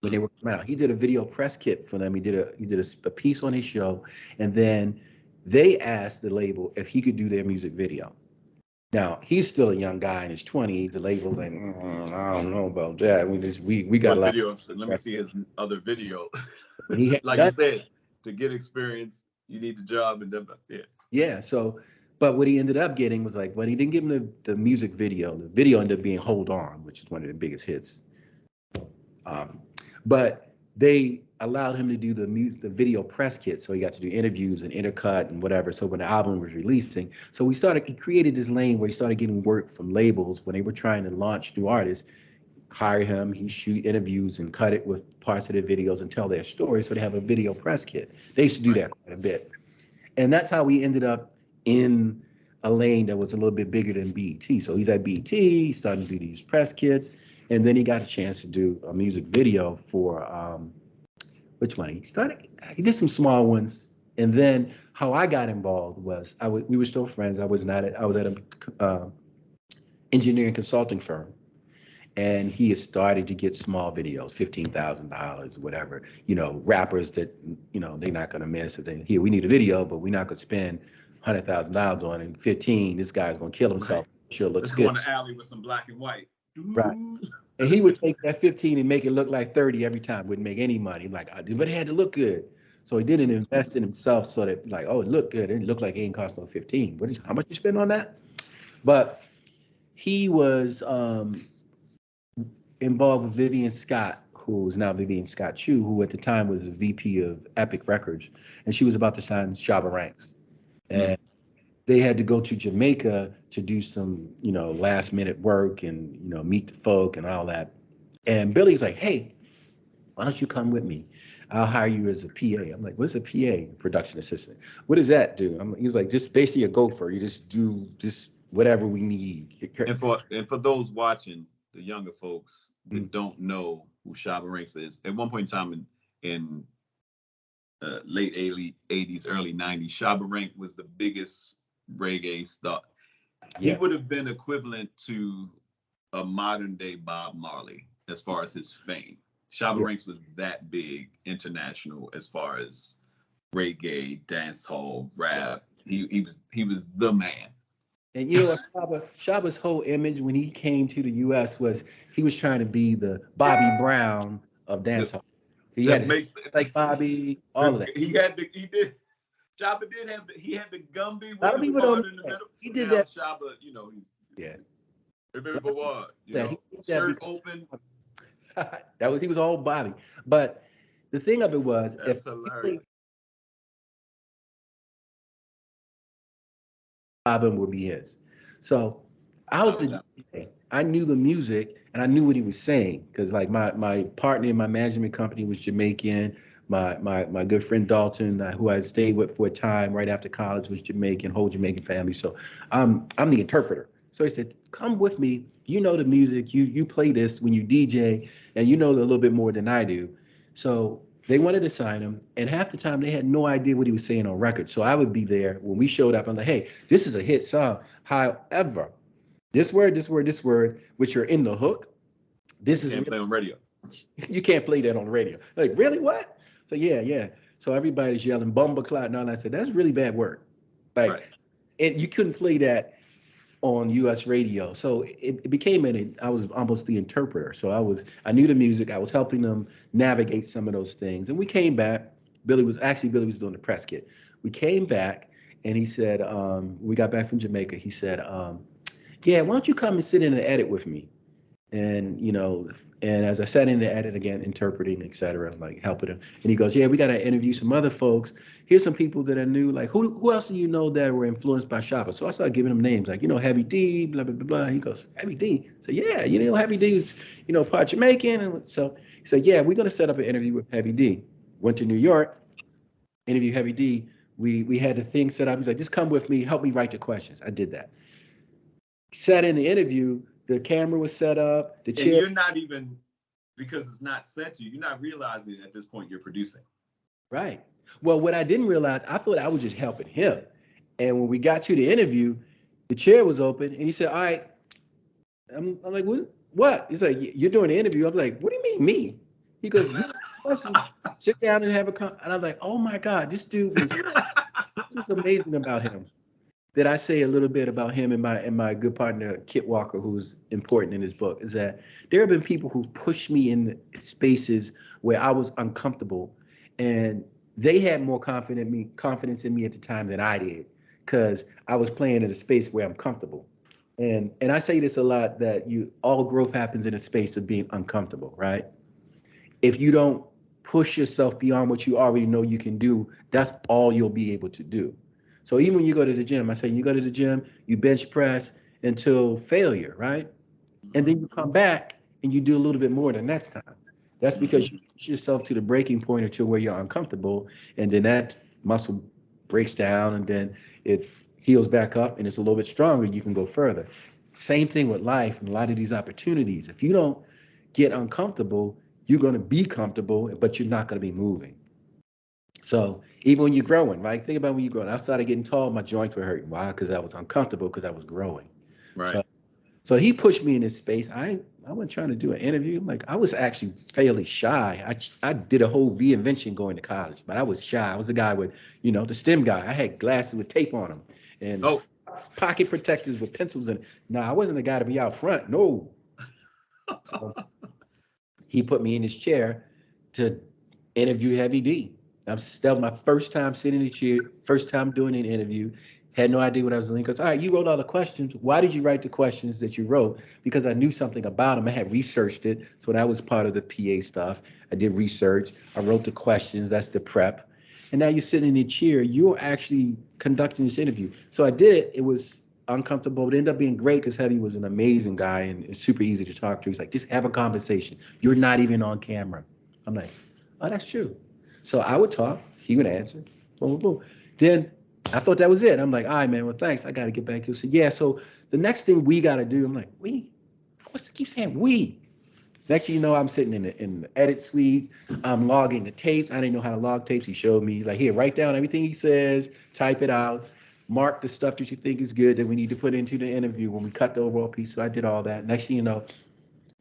when they were coming out. He did a video press kit for them. He did a piece on his show, and then they asked the label if he could do their music video. Now, he's still a young guy in his 20s. The label like, I don't know about that. We got a lot. Video? Let me see his other video. Like you said, to get experience, you need the job, and yeah. So, but what he ended up getting was like, when he didn't give him the music video. The video ended up being Hold On, which is one of the biggest hits. But they allowed him to do the video press kit, so he got to do interviews and intercut and whatever. So when the album was releasing, so he created this lane where he started getting work from labels when they were trying to launch new artists. Hire him, he shoot interviews and cut it with parts of their videos and tell their story, so they have a video press kit. They used to do that quite a bit. And that's how we ended up in a lane that was a little bit bigger than BET. So he's at BET, he started to do these press kits, and then he got a chance to do a music video for which one? He did some small ones. And then how I got involved was we were still friends. I was at a engineering consulting firm. And he has started to get small videos, $15,000, whatever, rappers that, they're not going to miss it. Here, we need a video, but we're not going to spend $100,000 on it. And 15, this guy's going to kill himself. Right. Sure looks good. Let's go in the alley with some black and white. Right. And he would take that 15 and make it look like 30 every time. Wouldn't make any money. But it had to look good. So he didn't invest in himself so that it looked good. It looked like it ain't cost no 15. How much you spend on that? But he was involved with Vivian Scott, who is now Vivian Scott Chu, who at the time was the VP of Epic Records, and she was about to sign Shabba Ranks. And they had to go to Jamaica to do some, last minute work and, meet the folk and all that. And Billy's like, hey, why don't you come with me? I'll hire you as a PA. I'm like, what's a PA? Production assistant. What does that do? He's like, just basically a gopher. You just do just whatever we need. And for those watching, the younger folks that don't know who Shabba Ranks is, at one point in time in late 80s, early 90s, Shabba Ranks was the biggest reggae star. Yeah. He would have been equivalent to a modern day Bob Marley as far as his fame. Shabba Ranks was that big international as far as reggae, dancehall, rap. He was the man. And Shabba's whole image when he came to the U.S. was he was trying to be the Bobby Brown of dancehall. He had like Bobby, all of that. He did. Shabba did have he had the Gumby A lot of with the people don't part know in the that. middle. He did Now that. Shabba, you know, Yeah. for what? You That he know, did that shirt because open. he was all Bobby. But the thing of it was, if That's he hilarious. played album would be his. So I was No the doubt. DJ. I knew the music and I knew what he was saying because like my partner in my management company was Jamaican. My good friend Dalton, who I stayed with for a time right after college, was Jamaican, whole Jamaican family. So I'm the interpreter. So he said, "Come with me. You know the music. You play this when you DJ, and you know a little bit more than I do." So they wanted to sign him, and half the time they had no idea what he was saying on record. So I would be there when we showed up. I'm like, "Hey, this is a hit song. However, this word, this word, this word, which are in the hook, this is Can't play on radio. you can't play that on the radio." Like, really? What? So yeah. So everybody's yelling bumbleclot and all that. I said, that's really bad word. Like, Right. and you couldn't play that on US radio. So it became I was almost the interpreter. So I knew the music. I was helping them navigate some of those things. And we came back. Billy was doing the press kit. We came back and he said, we got back from Jamaica. He said, yeah, why don't you come and sit in and edit with me? And and as I sat in the edit again, interpreting, etc., like helping him, and he goes, "Yeah, we got to interview some other folks. Here's some people that I knew. Like, who else do you know that were influenced by Shabba?" So I started giving him names, like Heavy D, blah blah blah blah. He goes, "Heavy D." So yeah, Heavy D is part Jamaican, and so he said, "Yeah, we're gonna set up an interview with Heavy D." Went to New York, interview Heavy D. We had the thing set up. He's like, "Just come with me, help me write the questions." I did that. Sat in the interview. The camera was set up. The chair. And you're not even, because it's not set to you, you're not realizing at this point you're producing. Right. Well, what I didn't realize, I thought I was just helping him. And when we got to the interview, the chair was open, and he said, "All right." I'm like, "What?" He's like, "You're doing the interview." I'm like, "What do you mean, me?" He goes, "You questions, sit down and have a con." And I'm like, "Oh my God, this was amazing about him." That I say a little bit about him and my good partner Kit Walker, who's important in his book, is that there have been people who pushed me in spaces where I was uncomfortable, and they had more confidence in me at the time than I did, because I was playing in a space where I'm comfortable. And I say this a lot, that all growth happens in a space of being uncomfortable, right? If you don't push yourself beyond what you already know you can do, that's all you'll be able to do. So even when you go to the gym, I say you go to the gym, you bench press until failure, right? And then you come back and you do a little bit more the next time. That's because you push yourself to the breaking point or to where you're uncomfortable, and then that muscle breaks down, and then it heals back up, and it's a little bit stronger. You can go further. Same thing with life and a lot of these opportunities. If you don't get uncomfortable, you're going to be comfortable, but you're not going to be moving. So even when you're growing, right? Think about when you're growing. I started getting tall, my joints were hurting. Why? Because I was uncomfortable, because I was growing. Right. So he pushed me in this space. I wasn't trying to do an interview. Like, I was actually fairly shy. I did a whole reinvention going to college, but I was shy. I was the guy with, the STEM guy. I had glasses with tape on them and pocket protectors with pencils in. No, I wasn't the guy to be out front. No. So he put me in his chair to interview Heavy D. That was my first time sitting in the chair, first time doing an interview. Had no idea what I was doing. Because, all right, you wrote all the questions. Why did you write the questions that you wrote? Because I knew something about them. I had researched it. So that was part of the PA stuff. I did research. I wrote the questions. That's the prep. And now you're sitting in the chair. You're actually conducting this interview. So I did it. It was uncomfortable. It ended up being great because Heavy was an amazing guy and it's super easy to talk to. He's like, just have a conversation. You're not even on camera. I'm like, oh, that's true. So I would talk. He would answer. Boom, boom, boom. Then I thought that was it. I'm like, all right, man, well, thanks. I got to get back. He'll say, yeah, so the next thing we got to do, I'm like, we? What's it keep saying we? Next thing you know, I'm sitting in the edit suite. I'm logging the tapes. I didn't know how to log tapes. He showed me. He's like, here, write down everything he says, type it out, mark the stuff that you think is good that we need to put into the interview when we cut the overall piece. So I did all that. Next thing you know,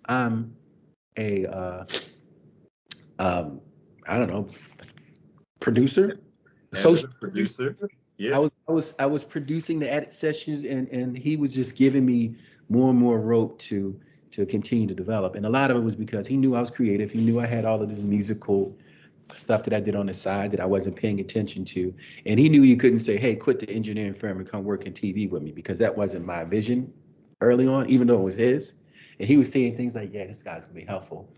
I'm a, I don't know, producer, associate producer. Yeah. I was producing the edit sessions, and he was just giving me more and more rope to continue to develop. And a lot of it was because he knew I was creative. He knew I had all of this musical stuff that I did on the side that I wasn't paying attention to. And he knew he couldn't say, hey, quit the engineering firm and come work in TV with me, because that wasn't my vision early on, even though it was his. And he was saying things like, yeah, this guy's gonna be helpful.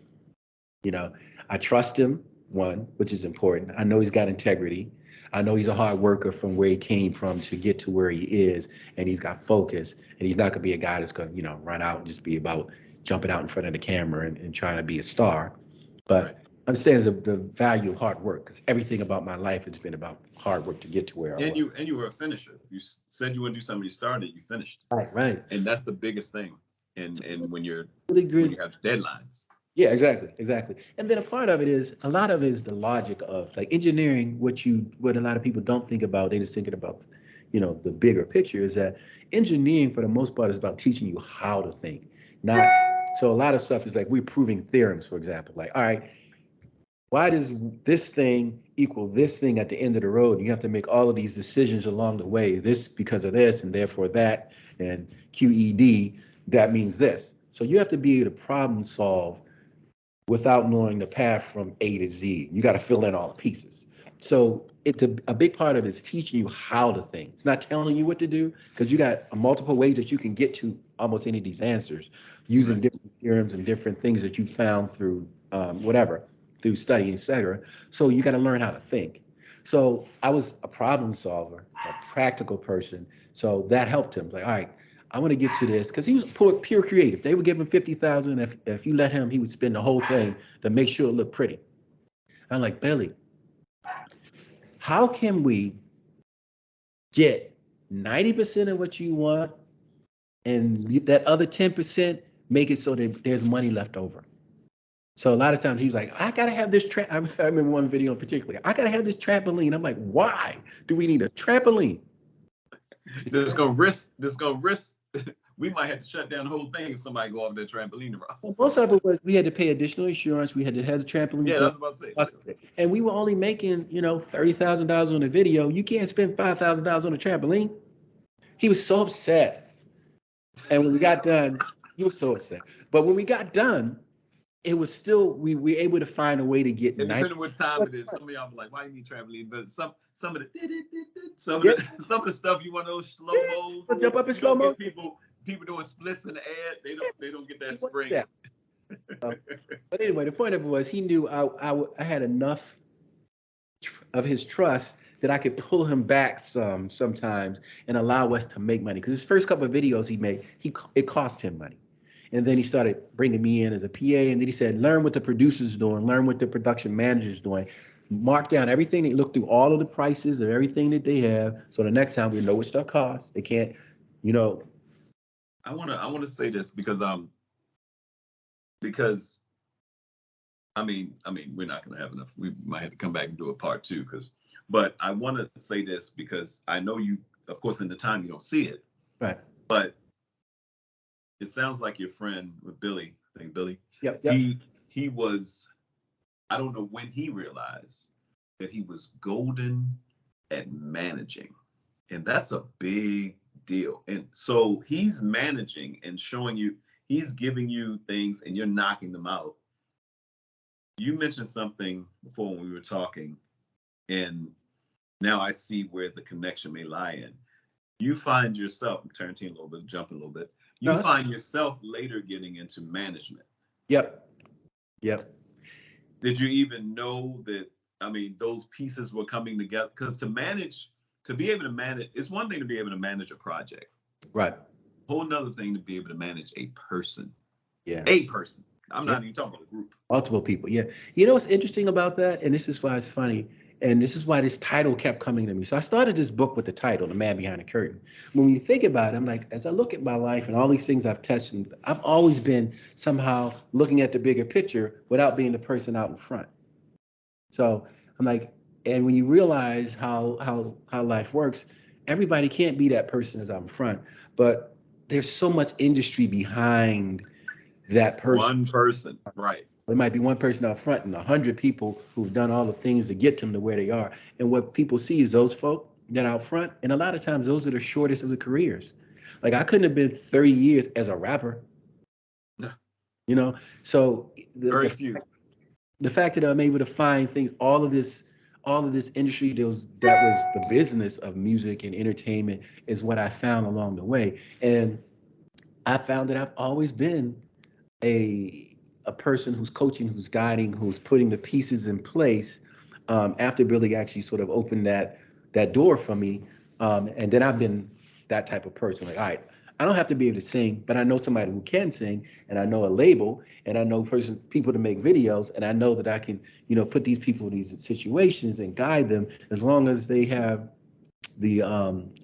You know, I trust him, one, which is important. I know he's got integrity. I know he's a hard worker from where he came from to get to where he is, and he's got focus. And he's not gonna be a guy that's gonna, run out and just be about jumping out in front of the camera and trying to be a star. But right. Understands the value of hard work, because everything about my life has been about hard work to get to where I was. And you were a finisher. You said you wouldn't do something, you started, you finished. Right. And that's the biggest thing. And when you're really good. When you have deadlines. Yeah, exactly. And then a part of it is, a lot of it is the logic of like engineering. What a lot of people don't think about, they just thinking about, the bigger picture, is that engineering for the most part is about teaching you how to think. Not so a lot of stuff is like we're proving theorems, for example. Like, all right, why does this thing equal this thing at the end of the road? You have to make all of these decisions along the way. This because of this, and therefore that, and QED, that means this. So you have to be able to problem solve without knowing the path from A to Z. You got to fill in all the pieces. So a big part of it is teaching you how to think. It's not telling you what to do, because you got multiple ways that you can get to almost any of these answers using different theorems and different things that you found through through study, etc. So you got to learn how to think. So I was a problem solver, a practical person. So that helped him. Like, all right, I want to get to this, because he was pure creative. They would give him 50,000. If you let him, he would spend the whole thing to make sure it looked pretty. I'm like, Billy, how can we get 90% of what you want, and that other 10% make it so that there's money left over? So a lot of times he was like, I gotta have this I remember one video in particular. I gotta have this trampoline. I'm like, why do we need a trampoline? This gonna risk. We might have to shut down the whole thing if somebody go off that trampoline. Well, most of it was we had to pay additional insurance. We had to have the trampoline. Yeah, that's what I was about to say. And we were only making, $30,000 on a video. You can't spend $5,000 on a trampoline. He was so upset. And when we got done, he was so upset. But when we got done, it was still, we were able to find a way to get. And depending on what time it is, some of y'all be like, why you need trampoline? But some of the stuff, you want those slow mos. Jump up in slow mo. People doing splits in the air, they don't get that spring. But anyway, the point of it was, he knew I had enough of his trust that I could pull him back sometimes and allow us to make money. Because his first couple of videos he made, it cost him money. And then he started bringing me in as a PA. And then he said, learn what the producer's doing, learn what the production manager's doing, mark down everything. They look through all of the prices of everything that they have. So the next time we know what stuff costs. They can't, I want to say this because I mean, we're not going to have enough. We might have to come back and do a part 2 but I want to say this because I know you, of course, in the time you don't see it. Right. But it sounds like your friend with Billy, I think Billy. Yep. He was, I don't know when he realized that he was golden at managing. And that's a big deal. And so he's managing and showing you, he's giving you things and you're knocking them out. You mentioned something before when we were talking, and now I see where the connection may lie in. You find yourself, I'm turning a little bit, jumping a little bit. You find yourself later getting into management. Yep. Did you even know that, those pieces were coming together? Because to be able to manage, it's one thing to be able to manage a project. Right. Whole nother thing to be able to manage a person. Yeah. A person. I'm not even talking about a group. Multiple people. Yeah. You know what's interesting about that? And this is why it's funny. And this is why this title kept coming to me. So I started this book with the title, The Man Behind the Curtain. When you think about it, I'm like, as I look at my life and all these things I've touched, and I've always been somehow looking at the bigger picture without being the person out in front. So I'm like, and when you realize how life works, everybody can't be that person as out in front, but there's so much industry behind that person. One person, right. There might be one person out front and 100 people who've done all the things to get them to where they are. And what people see is those folk that are out front. And a lot of times those are the shortest of the careers. Like I couldn't have been 30 years as a rapper. No. So very few. the fact that I'm able to find things, all of this industry that was the business of music and entertainment is what I found along the way. And I found that I've always been a person who's coaching, who's guiding, who's putting the pieces in place. After Billy actually sort of opened that door for me, and then I've been that type of person. Like, all right, I don't have to be able to sing, but I know somebody who can sing, and I know a label, and I know people to make videos, and I know that I can, put these people in these situations and guide them as long as they have the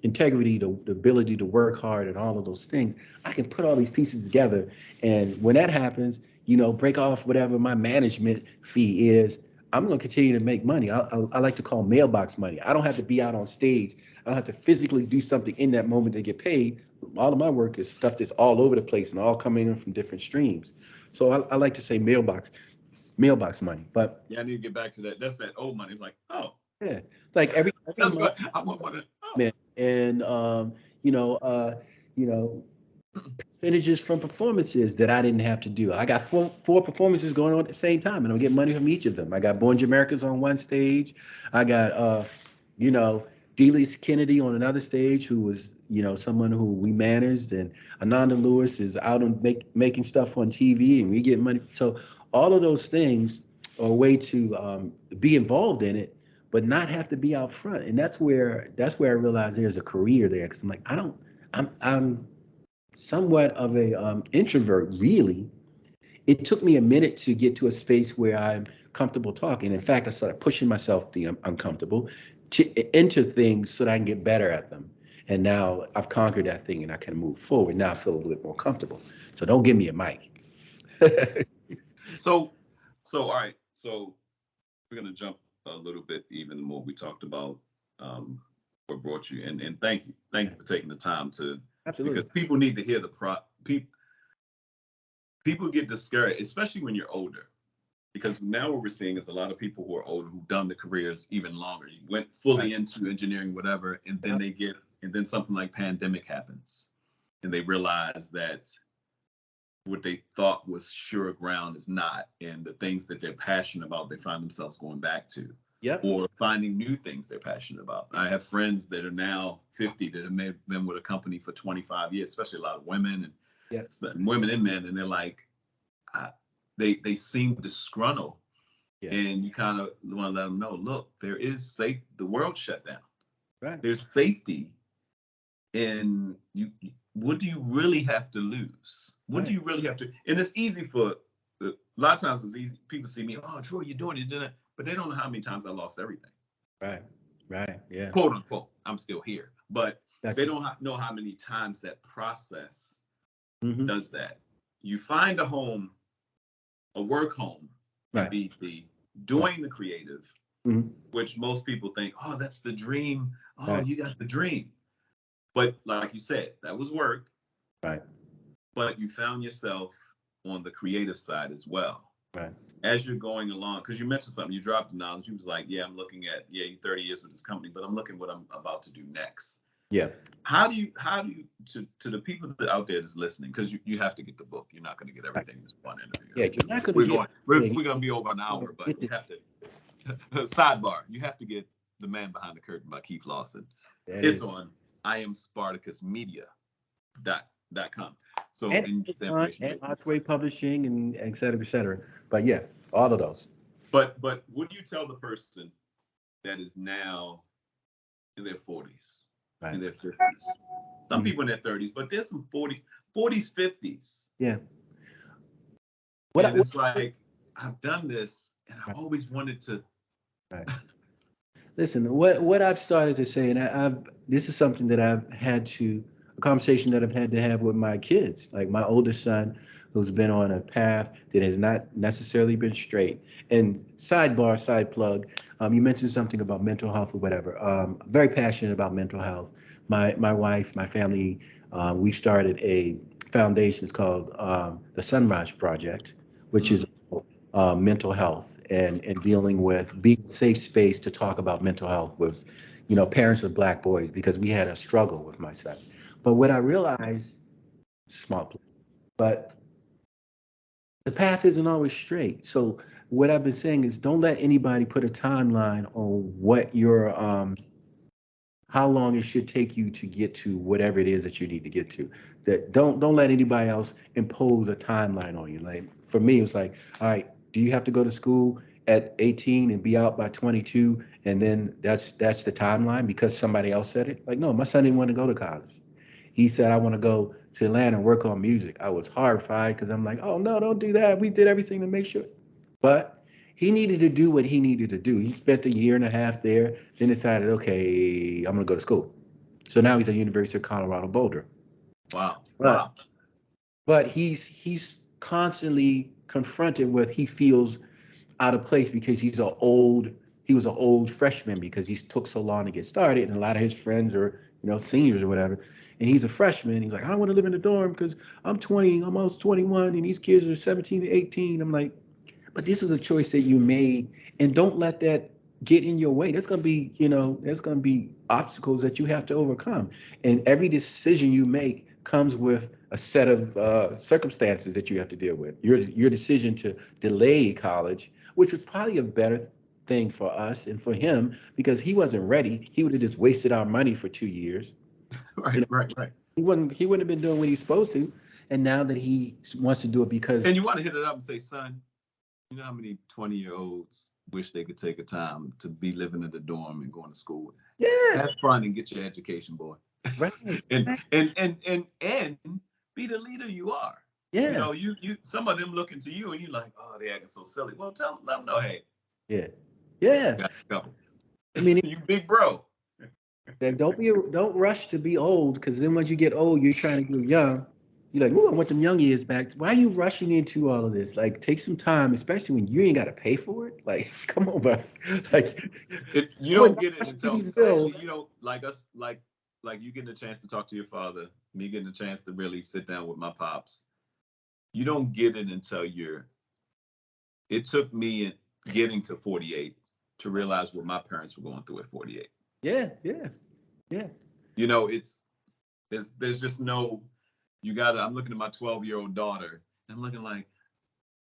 integrity, the ability to work hard, and all of those things. I can put all these pieces together, and when that happens, break off whatever my management fee is. I'm going to continue to make money. I like to call mailbox money. I don't have to be out on stage. I don't have to physically do something in that moment to get paid. All of my work is stuff that's all over the place and all coming in from different streams. So I like to say mailbox money. But yeah, I need to get back to that. That's that old money. Like, oh, yeah, it's like every that's month, what I want. One. Oh. man, and you know, uh, you know, percentages from performances that I didn't have to do. I got four performances going on at the same time, and I'm getting money from each of them. I got Born America's on one stage. I got you know, Dealey's Kennedy on another stage, who was, someone who we managed, and Ananda Lewis is out and making stuff on TV, and we get money. So all of those things are a way to be involved in it, but not have to be out front. And that's where I realized there's a career there, because I'm like, I'm somewhat of a introvert, really. It took me a minute to get to a space where I'm comfortable talking. In fact, I started pushing myself to be uncomfortable to enter things so that I can get better at them. And now I've conquered that thing and I can move forward. Now I feel a little bit more comfortable. So don't give me a mic. So all right. So we're gonna jump a little bit even more. We talked about what brought you, and thank you for taking the time to. Absolutely. Because people need to hear people get discouraged, especially when you're older. Because now what we're seeing is a lot of people who are older who've done the careers even longer. You went fully into engineering, whatever, and then and then something like pandemic happens, and they realize that what they thought was sure ground is not, and the things that they're passionate about, they find themselves going back to. Yep. Or finding new things they're passionate about. I have friends that are now 50 that have been with a company for 25 years, especially a lot of women and women and men, and they're like, they seem disgruntled, and you kind of want to let them know, look, there is safe. The world shut down. Right. There's safety, and you. What do you really have to lose? What do you really have to? And it's easy for a lot of times. It's easy. People see me, oh, Troy, you're doing it, but they don't know how many times I lost everything. Right. Yeah. Quote unquote. I'm still here, but they don't know how many times that process does that. You find a work home in BT, doing the creative, which most people think, oh, that's the dream. Oh, you got the dream. But like you said, that was work. Right. But you found yourself on the creative side as well. Right. As you're going along, because you mentioned something, you dropped the knowledge. You was like, yeah, I'm looking at, you're 30 years with this company, but I'm looking what I'm about to do next. Yeah. How do you to the people that out there that's listening, because you have to get the book. You're not going to get everything in this one interview. Yeah, you're not going to we're going to be over an hour, but you have to. Sidebar: you have to get The Man Behind the Curtain by Keith Lawson. It's on iamspartacusmedia.com. So and Archway Publishing and et cetera, et cetera. But yeah, all of those. But what do you tell the person that is now in their 40s, in their 50s? Some people in their 30s, but there's some 40s, 50s. Yeah. It's like, I've done this and I've always wanted to. Right. Listen, what I've started to say, and this is something that a conversation that I've had to have with my kids, like my oldest son, who's been on a path that has not necessarily been straight. And side plug, you mentioned something about mental health or whatever. I'm very passionate about mental health. My wife, my family, we started a foundation. It's called the Sunrise Project, which is mental health and dealing with being a safe space to talk about mental health with, parents of Black boys, because we had a struggle with my son. But what I realized, small, but the path isn't always straight. So what I've been saying is don't let anybody put a timeline on what your how long it should take you to get to whatever it is that you need to get to. That don't let anybody else impose a timeline on you. Like for me, it was like, all right, do you have to go to school at 18 and be out by 22, and then that's the timeline because somebody else said it? Like, no, my son didn't want to go to college. He said, I want to go to Atlanta and work on music. I was horrified because I'm like, oh no, don't do that. We did everything to make sure. But he needed to do what he needed to do. He spent a year and a half there, then decided, okay, I'm going to go to school. So now he's at University of Colorado Boulder. Wow. But, Wow. but he's constantly confronted with he feels out of place because he was an old freshman because he took so long to get started, and a lot of his friends are seniors or whatever, and he's a freshman. He's like, I don't want to live in the dorm because I'm 20, almost 21, and these kids are 17 to 18. I'm like, but this is a choice that you made, and don't let that get in your way. There's going to be, there's going to be obstacles that you have to overcome, and every decision you make comes with a set of circumstances that you have to deal with. Your decision to delay college, which was probably a better thing for us and for him because he wasn't ready. He would have just wasted our money for 2 years. Right. He wouldn't have been doing what he's supposed to, and now that he wants to do it because. And you want to hit it up and say, son, you know how many 20-year-olds wish they could take a time to be living in the dorm and going to school? Yeah. Have fun and get your education, boy. Right. and be the leader you are. Yeah. You some of them looking to you and you're like, oh, they acting so silly. Well, let them know, hey. Yeah. Got a couple. I mean, you big bro. Don't rush to be old, because then once you get old, you're trying to get young. You're like, I want them young years back. Why are you rushing into all of this? Like, take some time, especially when you ain't got to pay for it. Like, come on, bro. Like, you don't get it until these bills. You don't like us, like you getting a chance to talk to your father, me getting a chance to really sit down with my pops. You don't get it until it took me getting to 48 to realize what my parents were going through at 48. Yeah. There's just no, I'm looking at my 12-year-old daughter, and I'm looking like,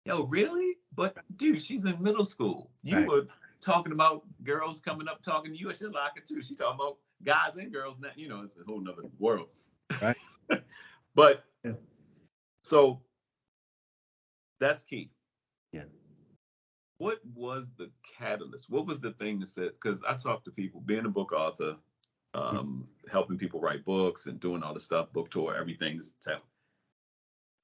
yo, really? But dude, she's in middle school. You were talking about girls coming up talking to you, and she's like it too. She talking about guys and girls now. It's a whole nother world. Right. But so that's key. Yeah. What was the catalyst? What was the thing that said, because I talk to people, being a book author, helping people write books and doing all the stuff, book tour, everything.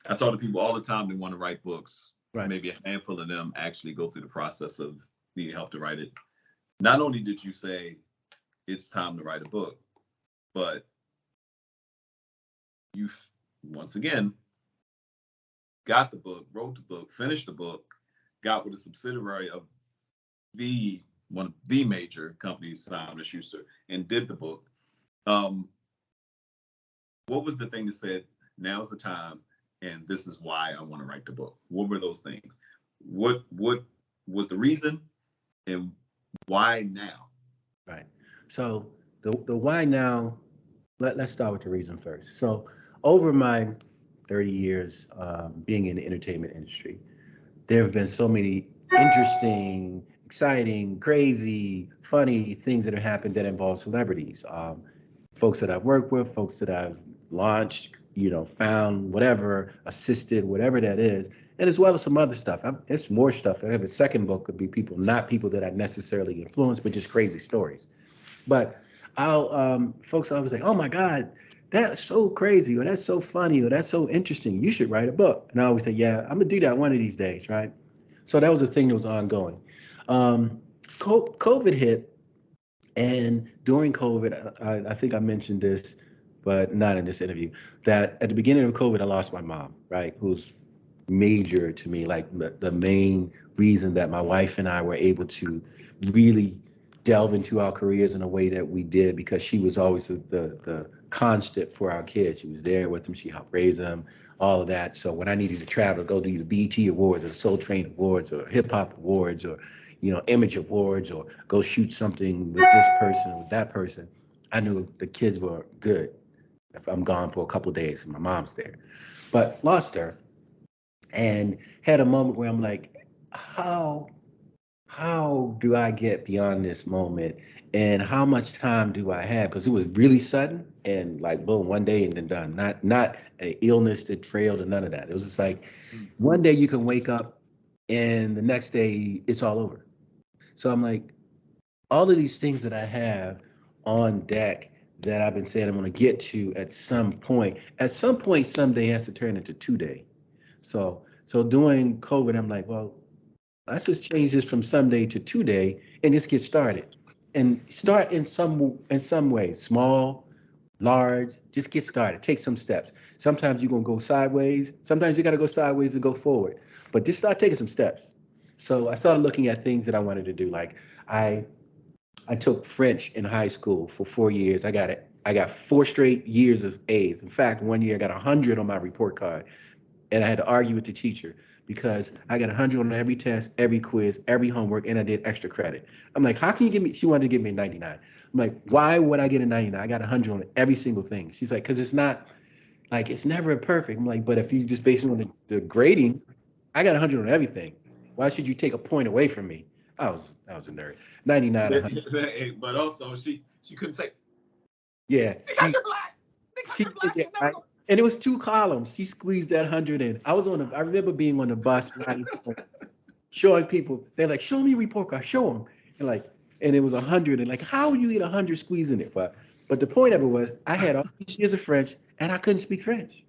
I talk to people all the time. They want to write books. Right. Maybe a handful of them actually go through the process of needing help to write it. Not only did you say it's time to write a book, but you once again got the book, wrote the book, finished the book, got with a subsidiary of one of the major companies, Simon & Schuster, and did the book. What was the thing that said, now's the time, and this is why I want to write the book? What were those things? What was the reason, and why now? Right. So the why now, let's start with the reason first. So over my 30 years being in the entertainment industry, there have been so many interesting, exciting, crazy, funny things that have happened that involve celebrities. Folks that I've worked with, folks that I've launched, found, whatever, assisted, whatever that is, and as well as some other stuff. It's more stuff. I have a second book could be not people that I necessarily influenced, but just crazy stories. But folks always say, oh my God, that's so crazy, or that's so funny, or that's so interesting. You should write a book. And I always say, yeah, I'm gonna do that one of these days, right? So that was a thing that was ongoing. COVID hit, and during COVID, I think I mentioned this, but not in this interview, that at the beginning of COVID, I lost my mom, right? Who's major to me, like the main reason that my wife and I were able to really delve into our careers in a way that we did, because she was always the constant for our kids. She was there with them. She helped raise them, all of that. So when I needed to travel, go to the BET Awards or the Soul Train Awards or Hip Hop Awards or, Image Awards, or go shoot something with this person or that person, I knew the kids were good if I'm gone for a couple of days and my mom's there. But lost her and had a moment where I'm like, how how do I get beyond this moment, and how much time do I have? Because it was really sudden and like boom, one day and then done. Not an illness that trailed or none of that. It was just like Mm. one day you can wake up and the next day it's all over. So I'm like, all of these things that I have on deck that I've been saying I'm going to get to at some point. At some point, someday has to turn into 2 day. So during COVID, I'm like, well, let's just change this from someday to 2 day and just get started. And start in some way, small, large, just get started. Take some steps. Sometimes you're gonna go sideways. Sometimes you gotta go sideways and go forward. But just start taking some steps. So I started looking at things that I wanted to do. Like I I took French in high school for 4 years. I got it. I got 4 straight years of A's. In fact, one year I got 100 on my report card, and I had to argue with the teacher because I got 100 on every test, every quiz, every homework, and I did extra credit. I'm like, how can you give me? She wanted to give me a 99. I'm like, why would I get a 99? I got 100 on every single thing. She's like, because it's not like it's never perfect. I'm like, but if you just base it on the grading, I got 100 on everything. Why should you take a point away from me? I was a nerd. 99, 100. But also she couldn't say Yeah, because you're black. Because she you're black. yeah, You never know. and it was 2 columns. She squeezed that 100 in. I remember being on the bus riding, showing people. They're like, "Show me your report card. Show them." And like, and it was 100. And like, how would you get 100 squeezing it? But the point of it was, I had all these years of French, and I couldn't speak French.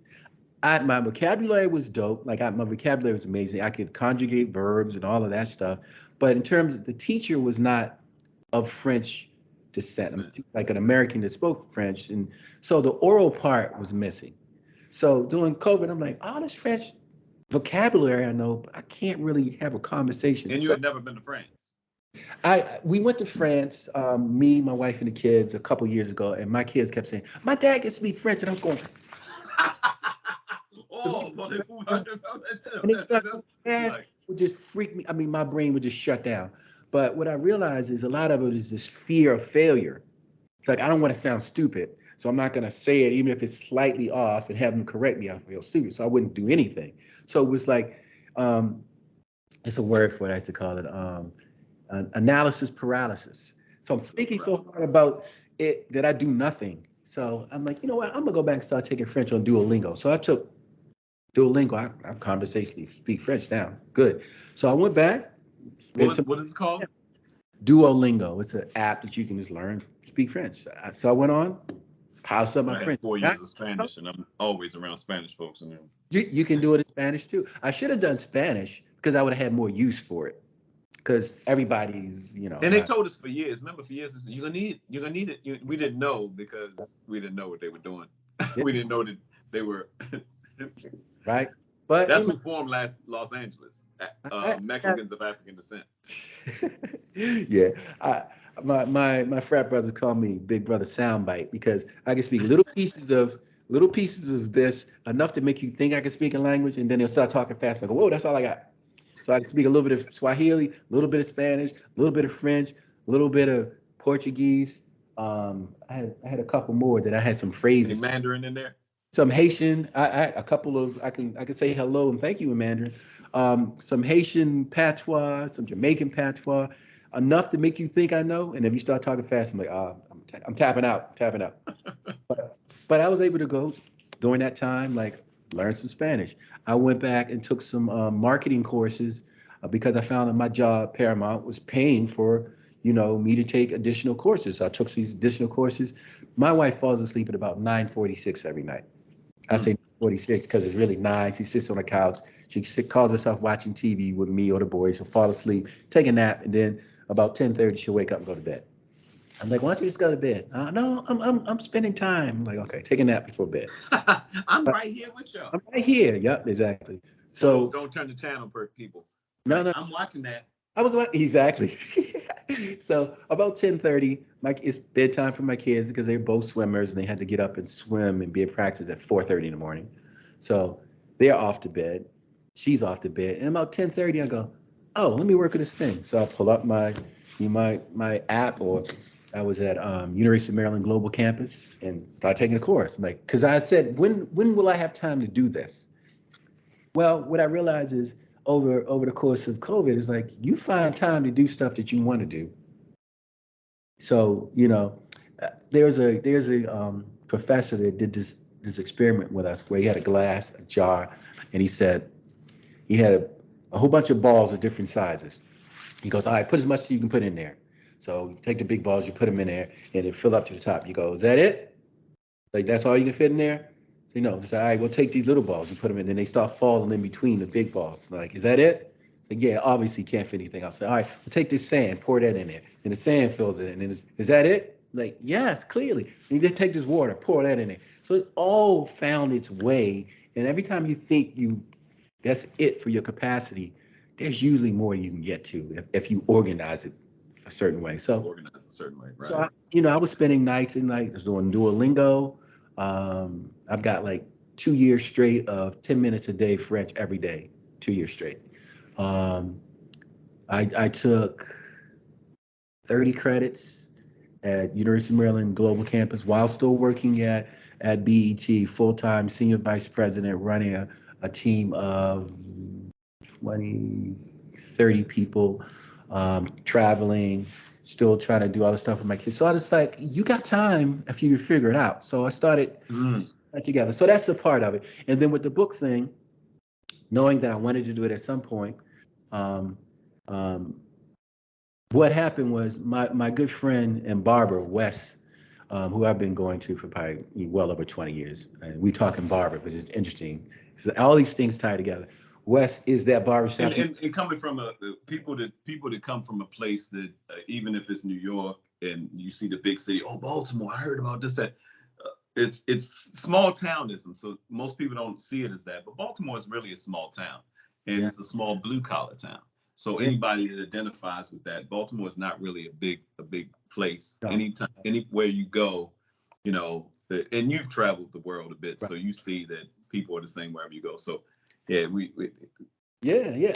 My vocabulary was dope. Like my vocabulary was amazing. I could conjugate verbs and all of that stuff. But in terms of the teacher was not of French descent, like an American that spoke French, and so the oral part was missing. So during COVID, I'm like, all this French vocabulary I know, but I can't really have a conversation. And you So had never been to France. we went to France, me, my wife, and the kids a couple years ago, and my kids kept saying, "My dad can speak French," and I'm going, Oh, and they started fast, would just freak me. I mean, my brain would just shut down. But what I realized is a lot of it is this fear of failure. It's like I don't want to sound stupid, so I'm not going to say it, even if it's slightly off, and have them correct me. I feel stupid, so I wouldn't do anything. So it was like, it's a word for what I used to call it, analysis paralysis. So I'm thinking so hard about it that I do nothing. So I'm like, you know what? I'm gonna go back and start taking French on Duolingo. So I took Duolingo. I conversationally speak French now. Good. So I went back. What is it called? Duolingo. It's an app that you can just learn speak French. So I went on, polished up my I had French. 4 years of Spanish, and I'm always around Spanish folks. And You can do it in Spanish too. I should have done Spanish because I would have had more use for it. Because everybody's, and they told us for years. Remember, for years, you're gonna need it. We didn't know because we didn't know what they were doing. We didn't know that they were. Right. But that's who formed Los Angeles. Mexicans of African descent. Yeah. My frat brothers call me Big Brother Soundbite because I can speak little pieces of this enough to make you think I can speak a language, and then they'll start talking fast. I go, whoa, that's all I got. So I can speak a little bit of Swahili, a little bit of Spanish, a little bit of French, a little bit of Portuguese. I had a couple more that I had some phrases. Any Mandarin in there? Some Haitian. A couple of I can say hello and thank you in Mandarin. Some Haitian patois, some Jamaican patois, enough to make you think I know. And if you start talking fast, I'm like, I'm tapping out. But I was able to go during that time, like learn some Spanish. I went back and took some marketing courses because I found that my job, Paramount, was paying for, me to take additional courses. So I took these additional courses. My wife falls asleep at about 9:46 every night. I say 46 because it's really nice. She sits on the couch. She calls herself watching TV with me or the boys. She'll fall asleep, take a nap, and then about 10:30 she'll wake up and go to bed. I'm like, why don't you just go to bed? No, I'm spending time. I'm like, okay, take a nap before bed. I'm right here with y'all. I'm right here. Yep, exactly. So don't turn the channel, per people. No. I'm watching that. I was exactly. So about 10:30, it's bedtime for my kids because they're both swimmers and they had to get up and swim and be at practice at 4:30 in the morning. So they're off to bed. She's off to bed, and about 10:30, I go, oh, let me work on this thing. So I pull up my app, or I was at University of Maryland Global Campus and started taking a course. I'm like, because I said, when will I have time to do this? Well, what I realized is over the course of COVID, it's like you find time to do stuff that you want to do. So, there's a professor that did this experiment with us where he had a jar, and he said he had a whole bunch of balls of different sizes. He goes, all right, put as much as you can put in there. So you take the big balls, you put them in there, and it fill up to the top. You go, is that it? Like, that's all you can fit in there? So, just all right, we'll take these little balls and put them in. Then they start falling in between the big balls. Like, is that it? Like, yeah, obviously can't fit anything else. So, all right, we'll take this sand, pour that in there. And the sand fills it. And then is that it? Like, yes, clearly. And then take this water, pour that in there. So it all found its way. And every time you think that's it for your capacity, there's usually more you can get to if you organize it a certain way. So organize a certain way, right? So I was spending nights and nights. I was doing Duolingo. I've got like 2 years straight of 10 minutes a day French every day, 2 years straight. I took 30 credits at University of Maryland Global Campus while still working at BET, full-time senior vice president, running a team of 20, 30 people, traveling, still trying to do all the stuff with my kids. So I was like, you got time if you figure it out. So I started together. So that's the part of it. And then with the book thing, knowing that I wanted to do it at some point, what happened was my good friend and barber, Wes, who I've been going to for probably well over 20 years. And we talking barber because it's interesting. So all these things tie together. Wes is that barbershop. And coming from people that come from a place that even if it's New York and you see the big city, oh, Baltimore, I heard about this, that. It's small townism. So most people don't see it as that. But Baltimore is really a small town. And it's a small blue collar town. So anybody that identifies with that, Baltimore is not really a big place. No. Anywhere you go, and you've traveled the world a bit, so you see that people are the same wherever you go. So yeah,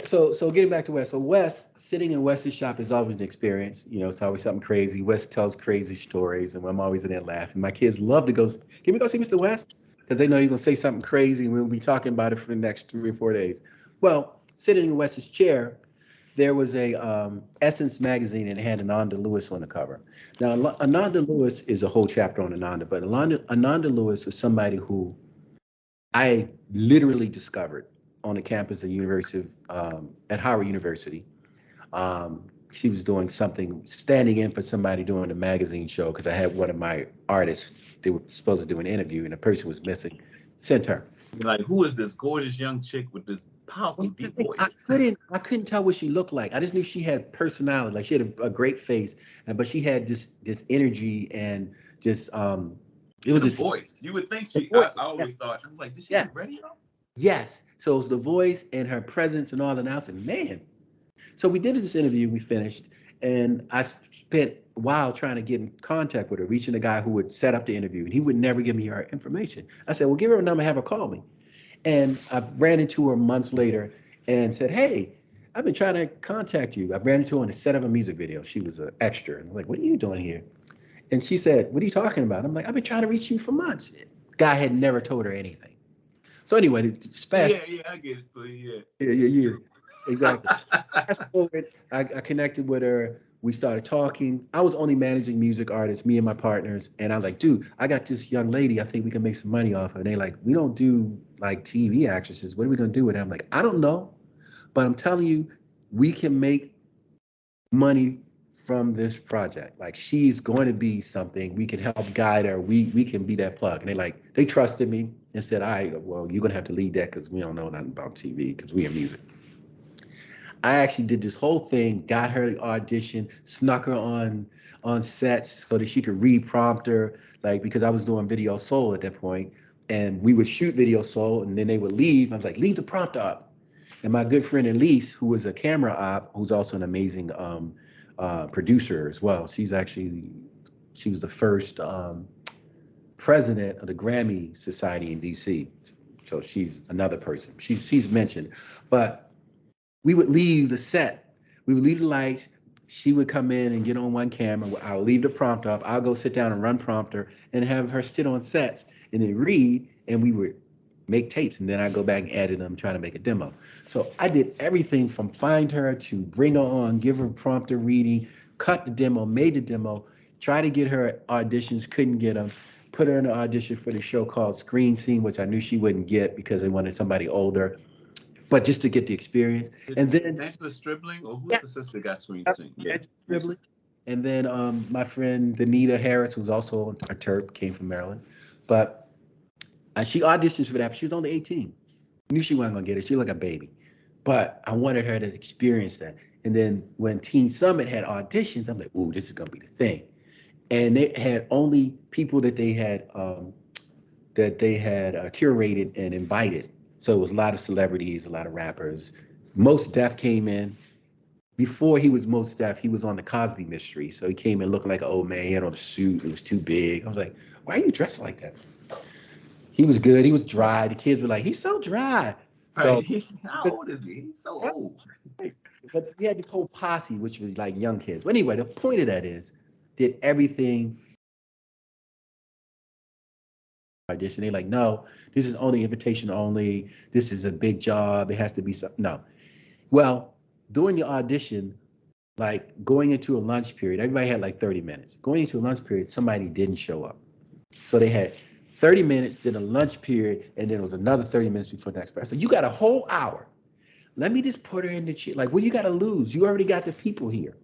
So getting back to Wes. So Wes, sitting in Wes's shop is always an experience. It's always something crazy. Wes tells crazy stories, and I'm always in there laughing. My kids love to go. Can we go see Mr. West? Because they know you're gonna say something crazy, and we'll be talking about it for the next 3 or 4 days. Well, sitting in Wes's chair, there was a Essence magazine and it had Ananda Lewis on the cover. Now, Ananda Lewis is a whole chapter on Ananda, but Ananda Lewis is somebody who I literally discovered on the campus of University at Howard University. She was doing something, standing in for somebody doing a magazine show because I had one of my artists, they were supposed to do an interview and the person was missing. Sent her. Like, who is this gorgeous young chick with this powerful deep voice? I couldn't tell what she looked like. I just knew she had personality. Like, she had a great face, but she had this energy and just it was a voice. You would think she. I always thought, I was like, did she have radio? Yes. So it was the voice and her presence and all that. And I was like, man. So we did this interview. We finished, and I spent a while trying to get in contact with her, reaching the guy who would set up the interview, and he would never give me her information. I said, well, give her a number, have her call me. And I ran into her months later and said, hey, I've been trying to contact you. I ran into her on the set of a music video. She was an extra. And I'm like, what are you doing here? And she said, what are you talking about? I'm like, I've been trying to reach you for months. Guy had never told her anything. So anyway, just fast. Yeah, I get it. So yeah. Yeah. Exactly. Fast forward, I connected with her. We started talking. I was only managing music artists, me and my partners. And I was like, dude, I got this young lady. I think we can make some money off her. And they're like, we don't do like TV actresses. What are we going to do with her? I'm like, I don't know. But I'm telling you, we can make money from this project. Like, she's going to be something. We can help guide her. We can be that plug. And they trusted me and said, all right, well, you're going to have to lead that because we don't know nothing about TV because we in music. I actually did this whole thing, got her the audition, snuck her on sets so that she could read prompter, like, because I was doing Video Soul at that point, and we would shoot Video Soul, and then they would leave. I was like, leave the prompter up. And my good friend Elise, who was a camera op, who's also an amazing producer as well. She was the first president of the Grammy Society in DC. So she's another person. She's mentioned, but we would leave the set. We would leave the lights. She would come in and get on one camera. I'll leave the prompter up. I'll go sit down and run prompter and have her sit on sets and then read. And we would make tapes, and then I go back and edit them, try to make a demo. So I did everything from find her to bring her on, give her prompter reading, cut the demo, made the demo, try to get her auditions, couldn't get them, put her in an audition for the show called Screen Scene, which I knew she wouldn't get because they wanted somebody older, but just to get the experience. And then Angela Stribling, or who's yeah, the sister that got Screen Scene? Yeah. Dribbling. And then my friend Danita Harris, who's also a Terp, came from Maryland, but she auditioned for that. But she was only 18. Knew she wasn't gonna get it. She looked like a baby, but I wanted her to experience that. And then when Teen Summit had auditions, I'm like, ooh, this is gonna be the thing. And they had only people that they had curated and invited. So it was a lot of celebrities, a lot of rappers. Most Def came in. Before he was Most Def, he was on the Cosby Mystery. So he came in looking like an old man. He had on a suit. It was too big. I was like, why are you dressed like that? He was good. He was dry. The kids were like, he's so dry. So Right. How old is he? He's so old. but we had this whole posse, which was like young kids. But anyway, the point of that is, did everything audition. They're like, no, this is only invitation only. This is a big job. It has to be something. No. Well, during the audition, like going into a lunch period, everybody had like 30 minutes. Going into a lunch period, somebody didn't show up. So they had 30 minutes, then a lunch period, and then it was another 30 minutes before the next person. So you got a whole hour. Let me just put her in the chair. Like, what you got to lose? You already got the people here.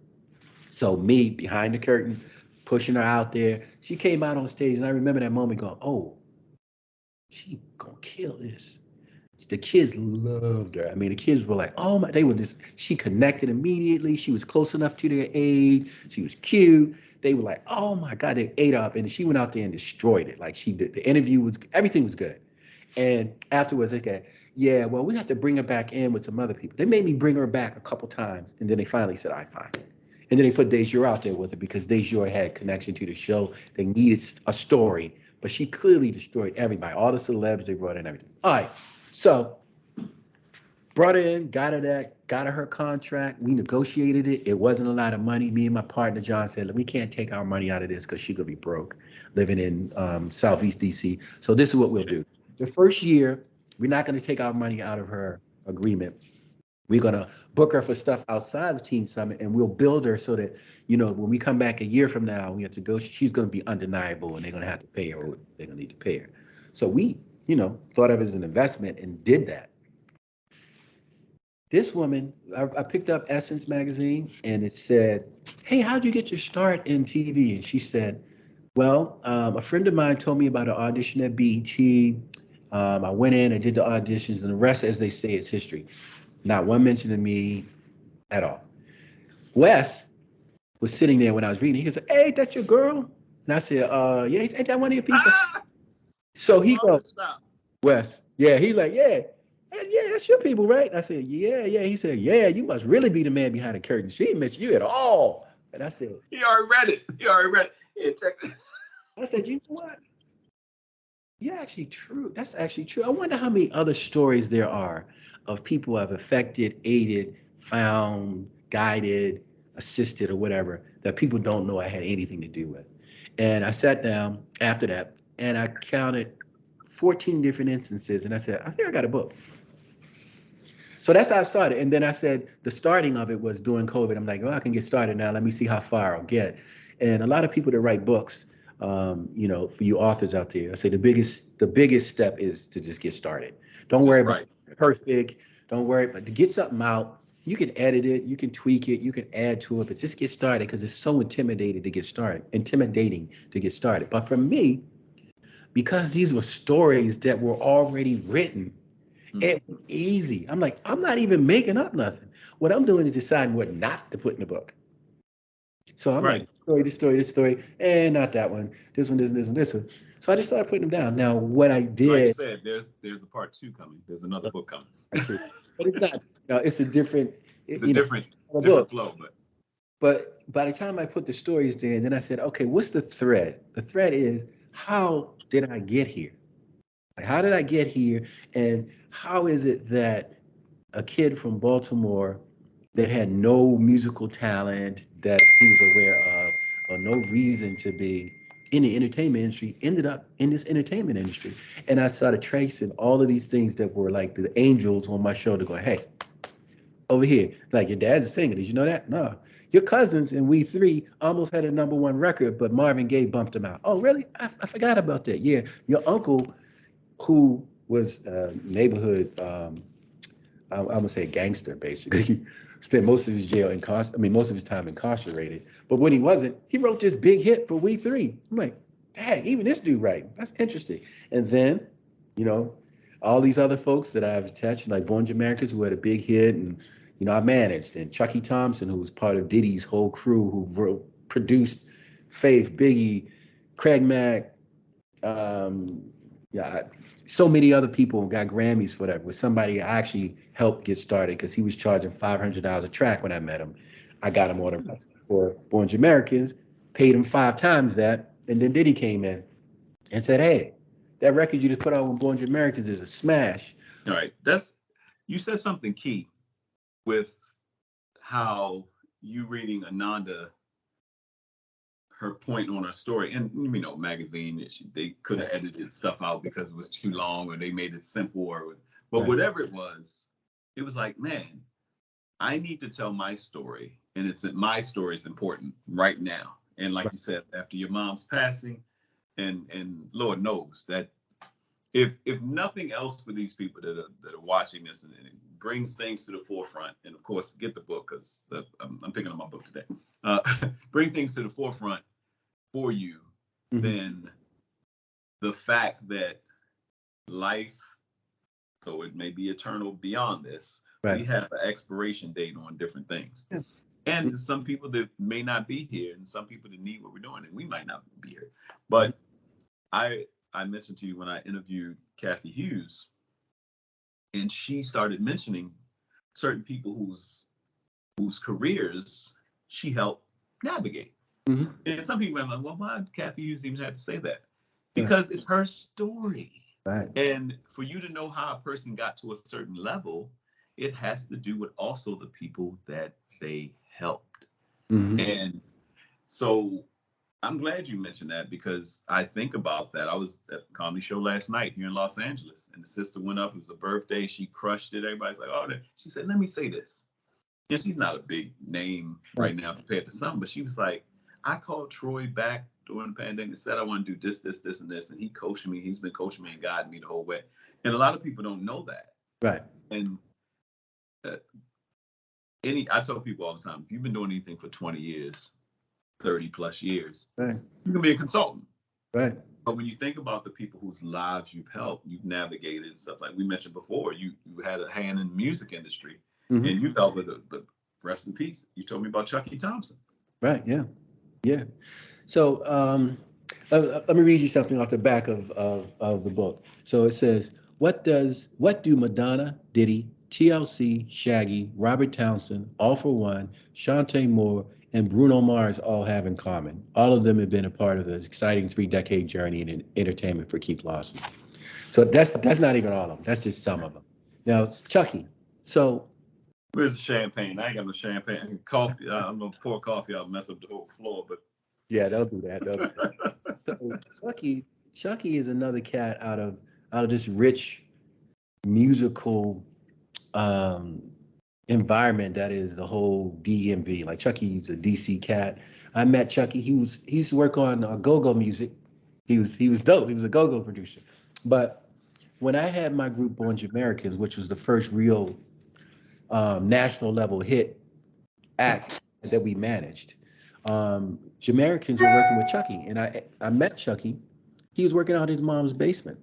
So me behind the curtain, pushing her out there. She came out on stage, and I remember that moment going, oh, she gonna kill this. The kids loved her. I mean, the kids were like, oh my, they were just, she connected immediately. She was close enough to their age. She was cute. They were like, oh my God, they ate up. And she went out there and destroyed it. Like she did. The interview was, everything was good. And afterwards, okay, yeah, well, we have to bring her back in with some other people. They made me bring her back a couple times. And then they finally said, all right, fine. And then they put Dejour out there with her because Dejour had connection to the show. They needed a story, but she clearly destroyed everybody, all the celebs they brought in, everything. All right, so brought her in, got her her contract. We negotiated it. It wasn't a lot of money. Me and my partner John said, we can't take our money out of this because she's gonna be broke, living in Southeast DC. So this is what we'll do. The first year, we're not gonna take our money out of her agreement. We're gonna book her for stuff outside of Teen Summit, and we'll build her so that, you know, when we come back a year from now, we have to go. She's gonna be undeniable, and they're gonna have to pay her. Or they're gonna need to pay her. So we, you know, thought of it as an investment and did that. This woman, I picked up Essence magazine, and it said, "Hey, how'd you get your start in TV?" And she said, "Well, a friend of mine told me about an audition at BET. I went in, I did the auditions, and the rest, as they say, is history." Not one mention of me at all. Wes was sitting there when I was reading. He goes, "Hey, that's your girl?" And I said, yeah, ain't that one of your people?" So he goes, "Wes, yeah." He's like, "Yeah, yeah, that's your people, right?" And I said, "Yeah, yeah." He said, "Yeah, you must really be the man behind the curtain. She didn't mention you at all." And I said, He already read it. He already read it. Yeah, check it. I said, "You know what? Yeah, actually true. That's actually true. I wonder how many other stories there are of people who have affected, aided, found, guided, assisted, or whatever that people don't know I had anything to do with." And I sat down after that and I counted 14 different instances, and I said, I think I got a book. So that's how I started. And then I said the starting of it was during COVID. I'm like, oh, I can get started now. Let me see how far I'll get. And a lot of people that write books, you know, for you authors out there, I say the biggest step is to just get started. Don't worry about perfect. Don't worry, but to get something out, you can edit it, you can tweak it, you can add to it, but just get started because it's so intimidating to get started. But for me, because these were stories that were already written, it was easy. I'm like, I'm not even making up nothing. What I'm doing is deciding what not to put in the book. So I'm like, this story, and not that one. This one, this one. So I just started putting them down. Now, what I did, like you said, there's a part 2 coming. There's another book coming. But it's not. It's a different. It's a different flow, But by the time I put the stories there, then I said, okay, what's the thread? The thread is, how did I get here? Like, how did I get here? And how is it that a kid from Baltimore that had no musical talent that he was aware of, or no reason to be, in the entertainment industry ended up in this entertainment industry. And I started tracing all of these things that were like the angels on my shoulder going, hey, over here, like your dad's a singer. Did you know that? No. Your cousins and we three almost had a #1 record, but Marvin Gaye bumped them out. Oh, really? I forgot about that. Yeah. Your uncle, who was neighborhood, I'm gonna say gangster, basically, spent most of his most of his time incarcerated. But when he wasn't, he wrote this big hit for We Three. I'm like, dang, even this dude right. That's interesting. And then, you know, all these other folks that I've touched, like Born Americans, who had a big hit, and I managed, and Chucky Thompson, who was part of Diddy's whole crew, who produced Faith, Biggie, Craig Mack, yeah, so many other people got Grammys for that. With somebody I actually helped get started because he was charging $500 a track when I met him. I got him on a for Born Americans, paid him 5 times that, and then Diddy came in and said, "Hey, that record you just put out on Born Americans is a smash." All right, you said something key with how you reading Ananda, her point on her story, and magazine, they could have edited stuff out because it was too long, or they made it simple, but whatever it was like, man, I need to tell my story, and my story is important right now. And like you said, after your mom's passing, and Lord knows that if nothing else for these people that are watching this, and it brings things to the forefront, and of course get the book, because I'm picking up my book today, bring things to the forefront for you, then the fact that life, so it may be eternal beyond this, we have an expiration date on different things. Yeah. And some people that may not be here, and some people that need what we're doing, and we might not be here. But I mentioned to you when I interviewed Kathy Hughes, and she started mentioning certain people whose careers she helped navigate. And some people are like, well, why did Kathy Hughes even have to say that? Because it's her story. Right. And for you to know how a person got to a certain level, it has to do with also the people that they helped. And so I'm glad you mentioned that, because I think about that. I was at the comedy show last night here in Los Angeles, and the sister went up. It was a birthday. She crushed it. Everybody's like, oh, she said, let me say this. And she's not a big name right now compared to some, but she was like, I called Troy back during the pandemic and said I want to do this, and this. And he coached me. He's been coaching me and guiding me the whole way. And a lot of people don't know that. Right. And I tell people all the time, if you've been doing anything for 20 years, 30 plus years, you can be a consultant. Right. But when you think about the people whose lives you've helped, you've navigated and stuff, like we mentioned before, you had a hand in the music industry, and you helped with the rest in peace. You told me about Chucky Thompson. Right. Yeah. Yeah. So let me read you something off the back of the book. So it says, what do Madonna, Diddy, TLC, Shaggy, Robert Townsend, All for One, Shantae Moore, and Bruno Mars all have in common? All of them have been a part of the exciting 3-decade journey in entertainment for Keith Lawson. So that's not even all of them. That's just some of them. Now, Chucky. So where's the champagne? I ain't got no champagne. Coffee. I'm gonna pour coffee. I'll mess up the whole floor. But yeah, they'll do that. So Chucky is another cat out of this rich musical environment that is the whole DMV. Like Chucky's a DC cat. I met Chucky. He used to work on go-go music. He was dope. He was a go-go producer. But when I had my group Born Americans, which was the first real national level hit act that we managed, Jamaicans were working with Chucky, and I met Chucky. He was working out his mom's basement,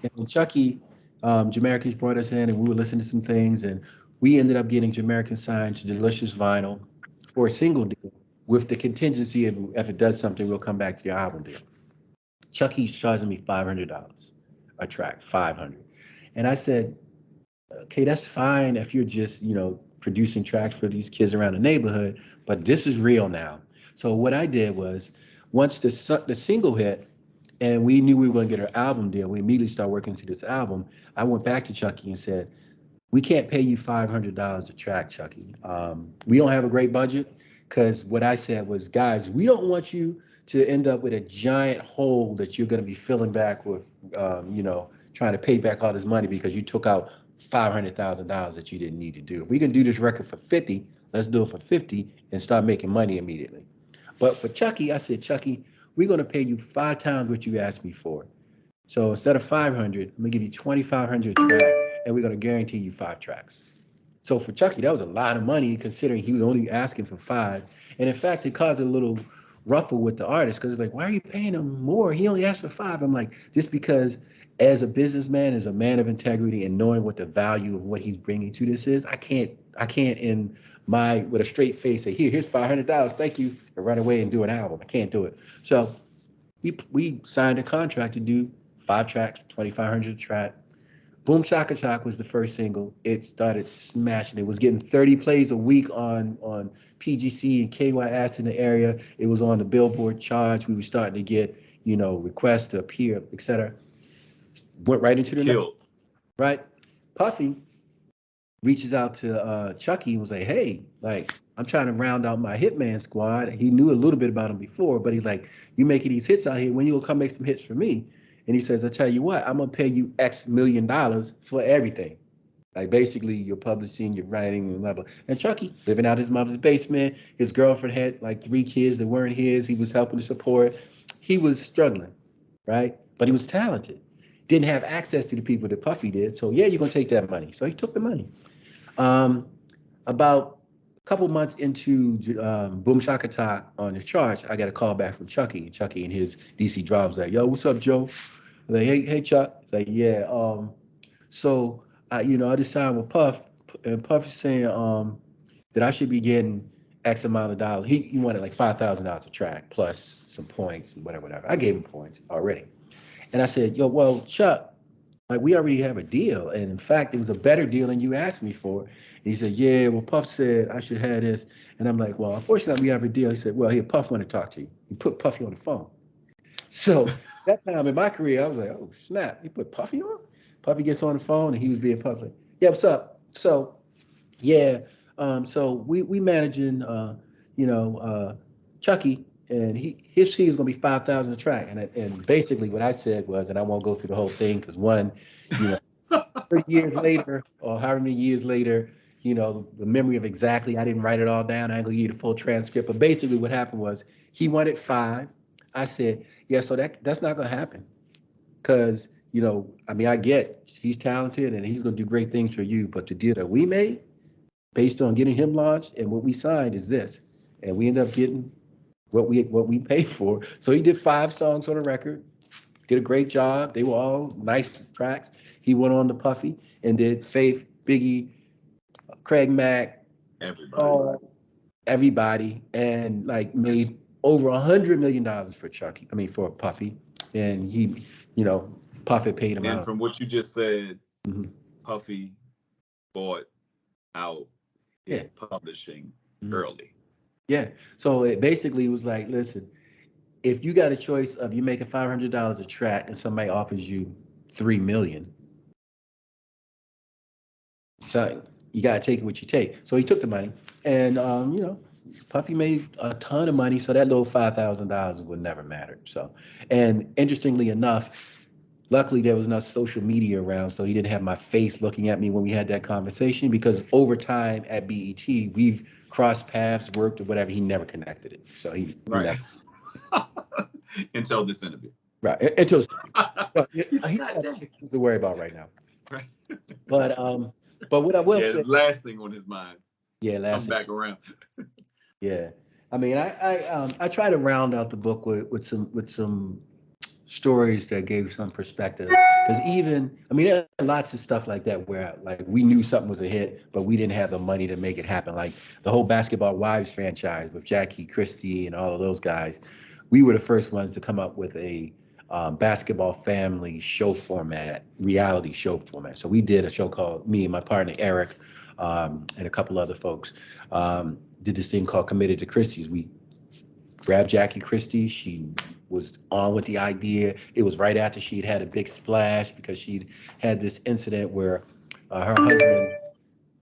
and when Chucky, Jamaicans brought us in, and we were listening to some things, and we ended up getting Jamaicans signed to Delicious Vinyl for a single deal with the contingency of if it does something, we'll come back to your album deal. Chucky's charging me $500 a track, $500, and I said, okay, that's fine if you're just producing tracks for these kids around the neighborhood, but this is real now. So what I did was, once the single hit and we knew we were going to get our album deal, we immediately started working to this album. I went back to Chucky and said, we can't pay you $500 a track, Chucky. We don't have a great budget, because what I said was, guys, we don't want you to end up with a giant hole that you're going to be filling back with, trying to pay back all this money because you took out $500,000 that you didn't need to do. If we can do this record for 50, let's do it for 50 and start making money immediately. But for Chucky, I said, Chucky, we're going to pay you 5 times what you asked me for. So instead of 500, I'm going to give you 2,500 track, and we're going to guarantee you 5 tracks. So for Chucky, that was a lot of money considering he was only asking for 5. And in fact, it caused a little ruffle with the artist because it's like, why are you paying him more? He only asked for 5. I'm like, just because as a businessman, as a man of integrity, and knowing what the value of what he's bringing to this is, I can't with a straight face say, here's $500, thank you, and run away and do an album. I can't do it. So we signed a contract to do 5 tracks, 2,500 a track. Boom Shaka Shock was the first single. It started smashing. It was getting 30 plays a week on PGC and KYS in the area. It was on the Billboard charts. We were starting to get, requests to appear, etc. Went right into the Killed. Right. Puffy reaches out to Chucky and was like, hey, like, I'm trying to round out my hitman squad. He knew a little bit about him before, but he's like, you making these hits out here, when you gonna come make some hits for me? And he says, I tell you what, I'm gonna pay you X million dollars for everything. Like basically your publishing, your writing, and blah, blah. And Chucky, living out his mother's basement, his girlfriend had like 3 kids that weren't his. He was helping to support. He was struggling, right? But he was talented. Didn't have access to the people that Puffy did. So yeah, you're gonna take that money. So he took the money. About a couple months into Boom Shaka Talk on the charts, I got a call back from Chucky. Chucky and his DC Drive was like, yo, what's up, Joe? I'm like, hey, Chuck. He's like, yeah. So I just signed with Puff, and Puff is saying that I should be getting X amount of dollars. He wanted like $5,000 a track plus some points and whatever. I gave him points already. And I said, yo, well, Chuck, like we already have a deal. And in fact, it was a better deal than you asked me for. And he said, yeah, well, Puff said I should have this. And I'm like, well, unfortunately, we have a deal. He said, well, here, Puff want to talk to you. He put Puffy on the phone. So that time in my career, I was like, oh, snap. He put Puffy on? Puffy gets on the phone and he was being Puffy. Yeah, what's up? So, yeah. So we managing, Chucky, and his fee is going to be $5,000 a track. And basically what I said was, and I won't go through the whole thing because 30 years later or however many years later, the memory of exactly, I didn't write it all down. I ain't gonna give you the full transcript. But basically what happened was he wanted 5. I said, yeah, so that's not gonna happen. Because, I get he's talented and he's gonna do great things for you. But the deal that we made based on getting him launched and what we signed is this. And we ended up getting what we paid for. So he did 5 songs on the record, did a great job. They were all nice tracks. He went on to Puffy and did Faith, Biggie, Craig Mack, everybody, and like made over $100 million for Puffy. And he, Puffy paid him out. And from what you just said, Puffy bought out his publishing early. Yeah. So it basically was like, listen, if you got a choice of you making $500 a track and somebody offers you $3 million, so you got to take what you take. So he took the money, and Puffy made a ton of money, so that little $5,000 would never matter. So, and interestingly enough, luckily there was enough social media around, so he didn't have my face looking at me when we had that conversation, because over time at BET, we've crossed paths, worked or whatever. He never connected it. So he right. Until this interview. Right. Until he's not to worry about right now. Right. But what I will say, last thing on his mind. Yeah, come back around. Yeah. I mean, I try to round out the book with some stories that gave some perspective, because there are lots of stuff like that where like we knew something was a hit, but we didn't have the money to make it happen. Like the whole Basketball Wives franchise with Jackie Christie and all of those guys, we were the first ones to come up with a basketball family show format, reality show format. So we did a show called, me and my partner Eric and a couple other folks did this thing called Committed to Christie's. We grabbed Jackie Christie. She was on with the idea. It was right after she'd had a big splash because she'd had this incident where her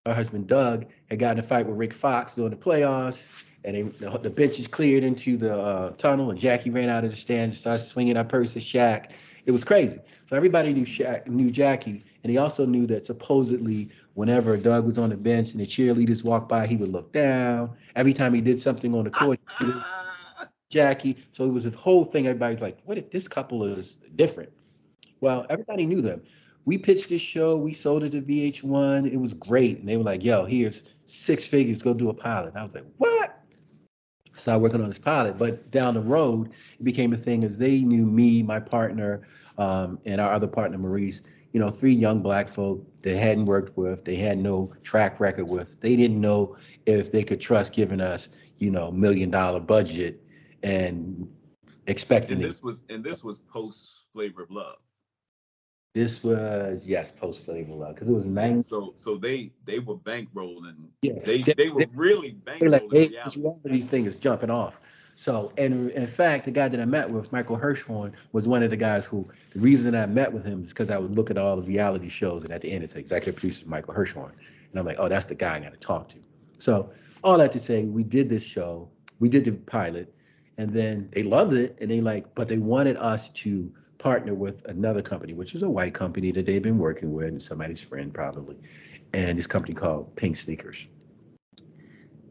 husband Doug had gotten in a fight with Rick Fox during the playoffs, and the bench is cleared into the tunnel, and Jackie ran out of the stands and started swinging her purse at Shaq. It was crazy. So everybody knew Jackie, and he also knew that supposedly whenever Doug was on the bench and the cheerleaders walked by, he would look down. Every time he did something on the court, he would Jackie. So it was a whole thing. Everybody's like, "What? This couple is different." Well, everybody knew them. We pitched this show. We sold it to VH1. It was great, and they were like, "Yo, here's 6 figures. Go do a pilot." And I was like, "What?" Started working on this pilot, but down the road, it became a thing as they knew me, my partner, and our other partner, Maurice. 3 young black folk they hadn't worked with, they had no track record with. They didn't know if they could trust giving us, $1 million budget and expecting And it. this was post Flavor of Love. This was, yes, post Flavor Love, because it was Yeah, 9. so they were bankrolling. Yeah, They were really they're like, bankrolling hey, reality. these things is jumping off. So, and in fact, the guy that I met with, Michael Hirschhorn, was one of the guys who, the reason I met with him is because I would look at all the reality shows, and at the end it said executive producer Michael Hirschhorn. And I'm like, oh, that's the guy I got to talk to. So, all that to say, we did this show, we did the pilot, and then they loved it, and but they wanted us to partner with another company, which was a white company that they've been working with, and somebody's friend probably, and this company called Pink Sneakers.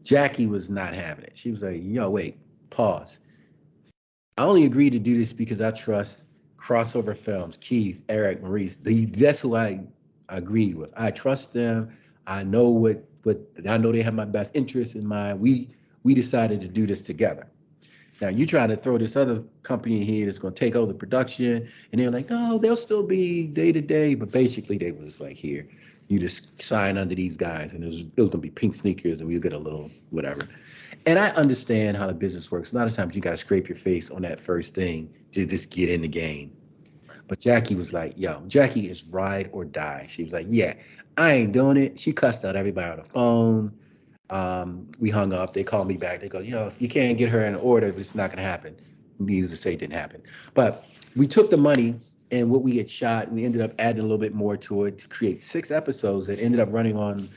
Jackie was not having it. She was like, yo, wait, pause. I only agreed to do this because I trust Crossover Films, Keith, Eric, Maurice. That's who I agreed with. I trust them. I know what I know they have my best interests in mind. We decided to do this together. Now you try to throw this other company in here that's going to take over the production, and they're like, no, they'll still be day to day, but basically they was like, here, you just sign under these guys, and it was going to be Pink Sneakers, and we'll get a little whatever. And I understand how the business works. A lot of times you got to scrape your face on that first thing to just get in the game. But Jackie was like, yo, Jackie is ride or die. She was like, yeah, I ain't doing it. She cussed out everybody on the phone. We hung up. They called me back. They go, if you can't get her in order, it's not going to happen. Needless to say, it didn't happen. But we took the money and what we had shot, and we ended up adding a little bit more to it to create 6 episodes that ended up running on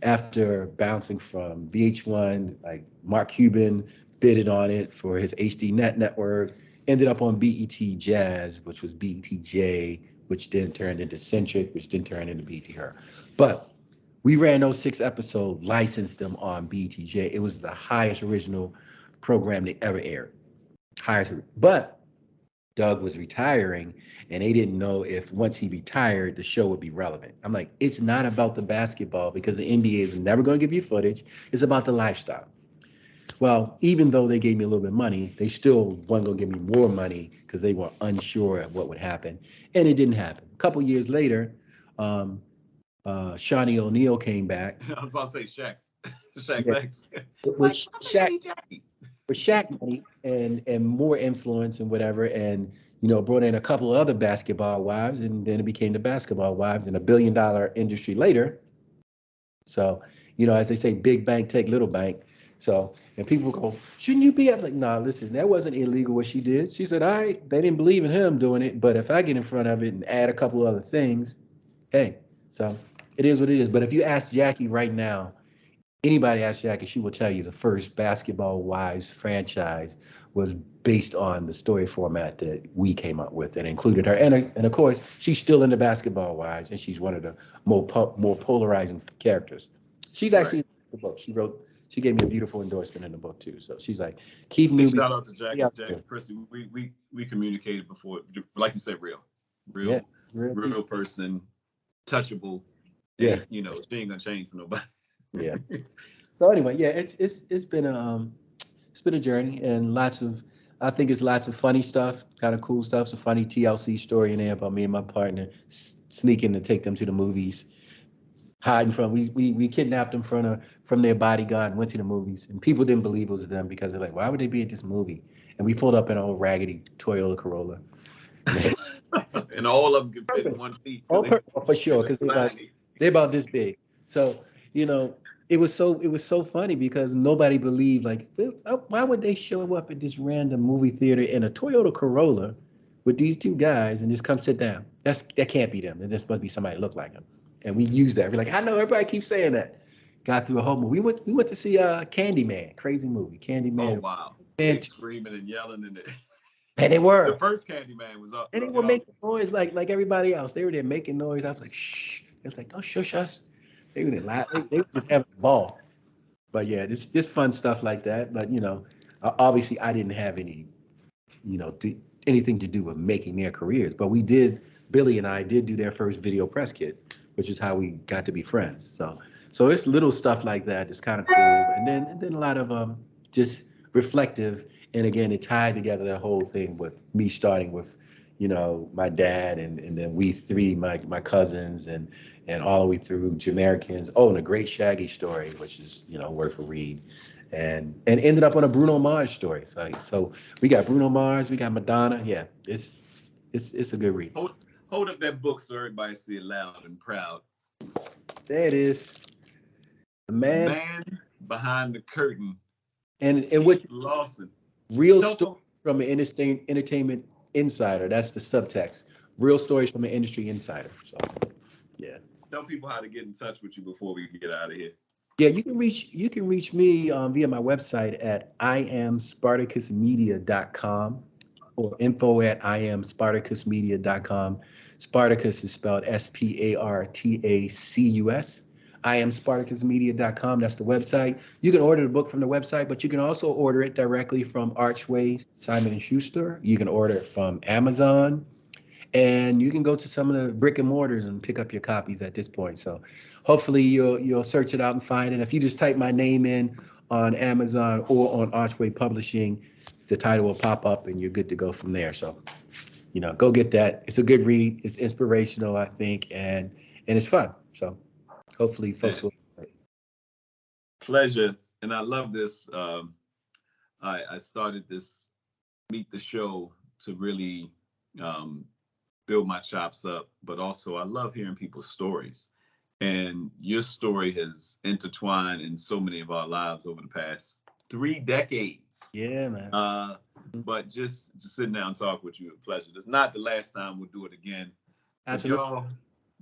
after bouncing from VH1. Like Mark Cuban bidded on it for his HD network. Ended up on BET Jazz, which was BET-J, which then turned into Centric, which then turned into BET Her. But we ran those 6 episodes, licensed them on BET-J. It was the highest original program they ever aired. But Doug was retiring, and they didn't know if once he retired, the show would be relevant. I'm like, it's not about the basketball because the NBA is never going to give you footage. It's about the lifestyle. Well, even though they gave me a little bit of money, they still weren't going to give me more money because they were unsure of what would happen. And it didn't happen. A couple years later, Shawnee O'Neal came back. I was about to say Shaq's ex. With Shaq money and more influence and whatever, and brought in a couple of other basketball wives, and then it became the Basketball Wives, and $1 billion industry later. So, as they say, big bank take little bank. So, and people go, shouldn't you be? I'm like, nah, listen, that wasn't illegal what she did. She said, all right, they didn't believe in him doing it, but if I get in front of it and add a couple of other things, hey, so it is what it is. But if you ask Jackie right now, anybody ask Jackie, she will tell you the first Basketball Wives franchise was based on the story format that we came up with and included her. And of course, she's still in the Basketball Wives, and she's one of the more polarizing characters. She's actually in the book. She gave me a beautiful endorsement in the book too. So she's like, Keith Newby. Shout out to Jackie Christie. We communicated before, like you said, real person, touchable. Yeah. And, she ain't gonna change for nobody. Yeah. So anyway, yeah, it's been a journey, and I think it's lots of funny stuff, kind of cool stuff. It's a funny TLC story in there about me and my partner sneaking to take them to the movies. Hiding from we kidnapped them from their bodyguard and went to the movies, and people didn't believe it was them because they're like, why would they be at this movie? And we pulled up in an old raggedy Toyota Corolla. And all of them could fit in one seat. For sure, because they're about this big. So it was so funny because nobody believed, like, why would they show up at this random movie theater in a Toyota Corolla with these 2 guys and just come sit down? That can't be them. It just must be somebody that look like them. And we use that. We're like, I know everybody keeps saying that. got through a whole movie. We went to see Candyman, crazy movie, Oh Candyman. wow. And, They screaming and yelling and and they the were. first Candyman was up. And they were making noise like everybody else. They were there making noise. I was like, shh. It's like, don't shush us. They were there laughing. They were just having a ball. But yeah, this fun stuff like that. But obviously I didn't have any, anything to do with making their careers. But we did. Billy and I did do their first video press kit, which is how we got to be friends. So it's little stuff like that. It's kind of cool. And then a lot of just reflective. And again, it tied together that whole thing with me starting with, my dad and then we three, my cousins and all the way through Jamericans. Oh, and a great Shaggy story, which is, worth a read. And ended up on a Bruno Mars story. So we got Bruno Mars, we got Madonna. Yeah, it's a good read. Hold up that book so everybody see it loud and proud. There it is. The man behind the curtain. And which LAWSON. Real stories from an entertainment insider. That's the subtext. Real stories from an industry insider. So, yeah. Tell people how to get in touch with you before we get out of here. Yeah, you can reach me via my website at iamspartacusmedia.com or info@iamspartacusmedia.com. Spartacus is spelled Spartacus. iamspartacusmedia.com. That's the website. You can order the book from the website, but you can also order it directly from Archway, Simon & Schuster. You can order it from Amazon. And you can go to some of the brick and mortars and pick up your copies at this point. So hopefully you'll search it out and find it. If you just type my name in on Amazon or on Archway Publishing, the title will pop up and you're good to go from there. So, go get that. It's a good read. It's inspirational, I think, and it's fun. So hopefully folks will. Pleasure. And I love this. I started this Meet the Show to really build my chops up, but also I love hearing people's stories. And your story has intertwined in so many of our lives over the past 3 decades. Yeah, man. But just sitting down and talk with you, a pleasure. It's not the last time we'll do it again. Absolutely. Y'all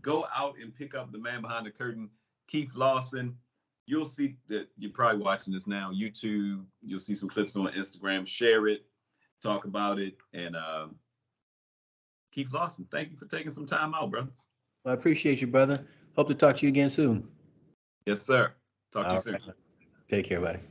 go out and pick up the man behind the curtain, Keith LAWSON. You'll see that you're probably watching this now, YouTube. You'll see some clips on Instagram. Share it, talk about it, and Keith LAWSON, thank you for taking some time out, brother. Well, I appreciate you, brother. Hope to talk to you again soon. Yes, sir. Talk to you soon. Take care, buddy.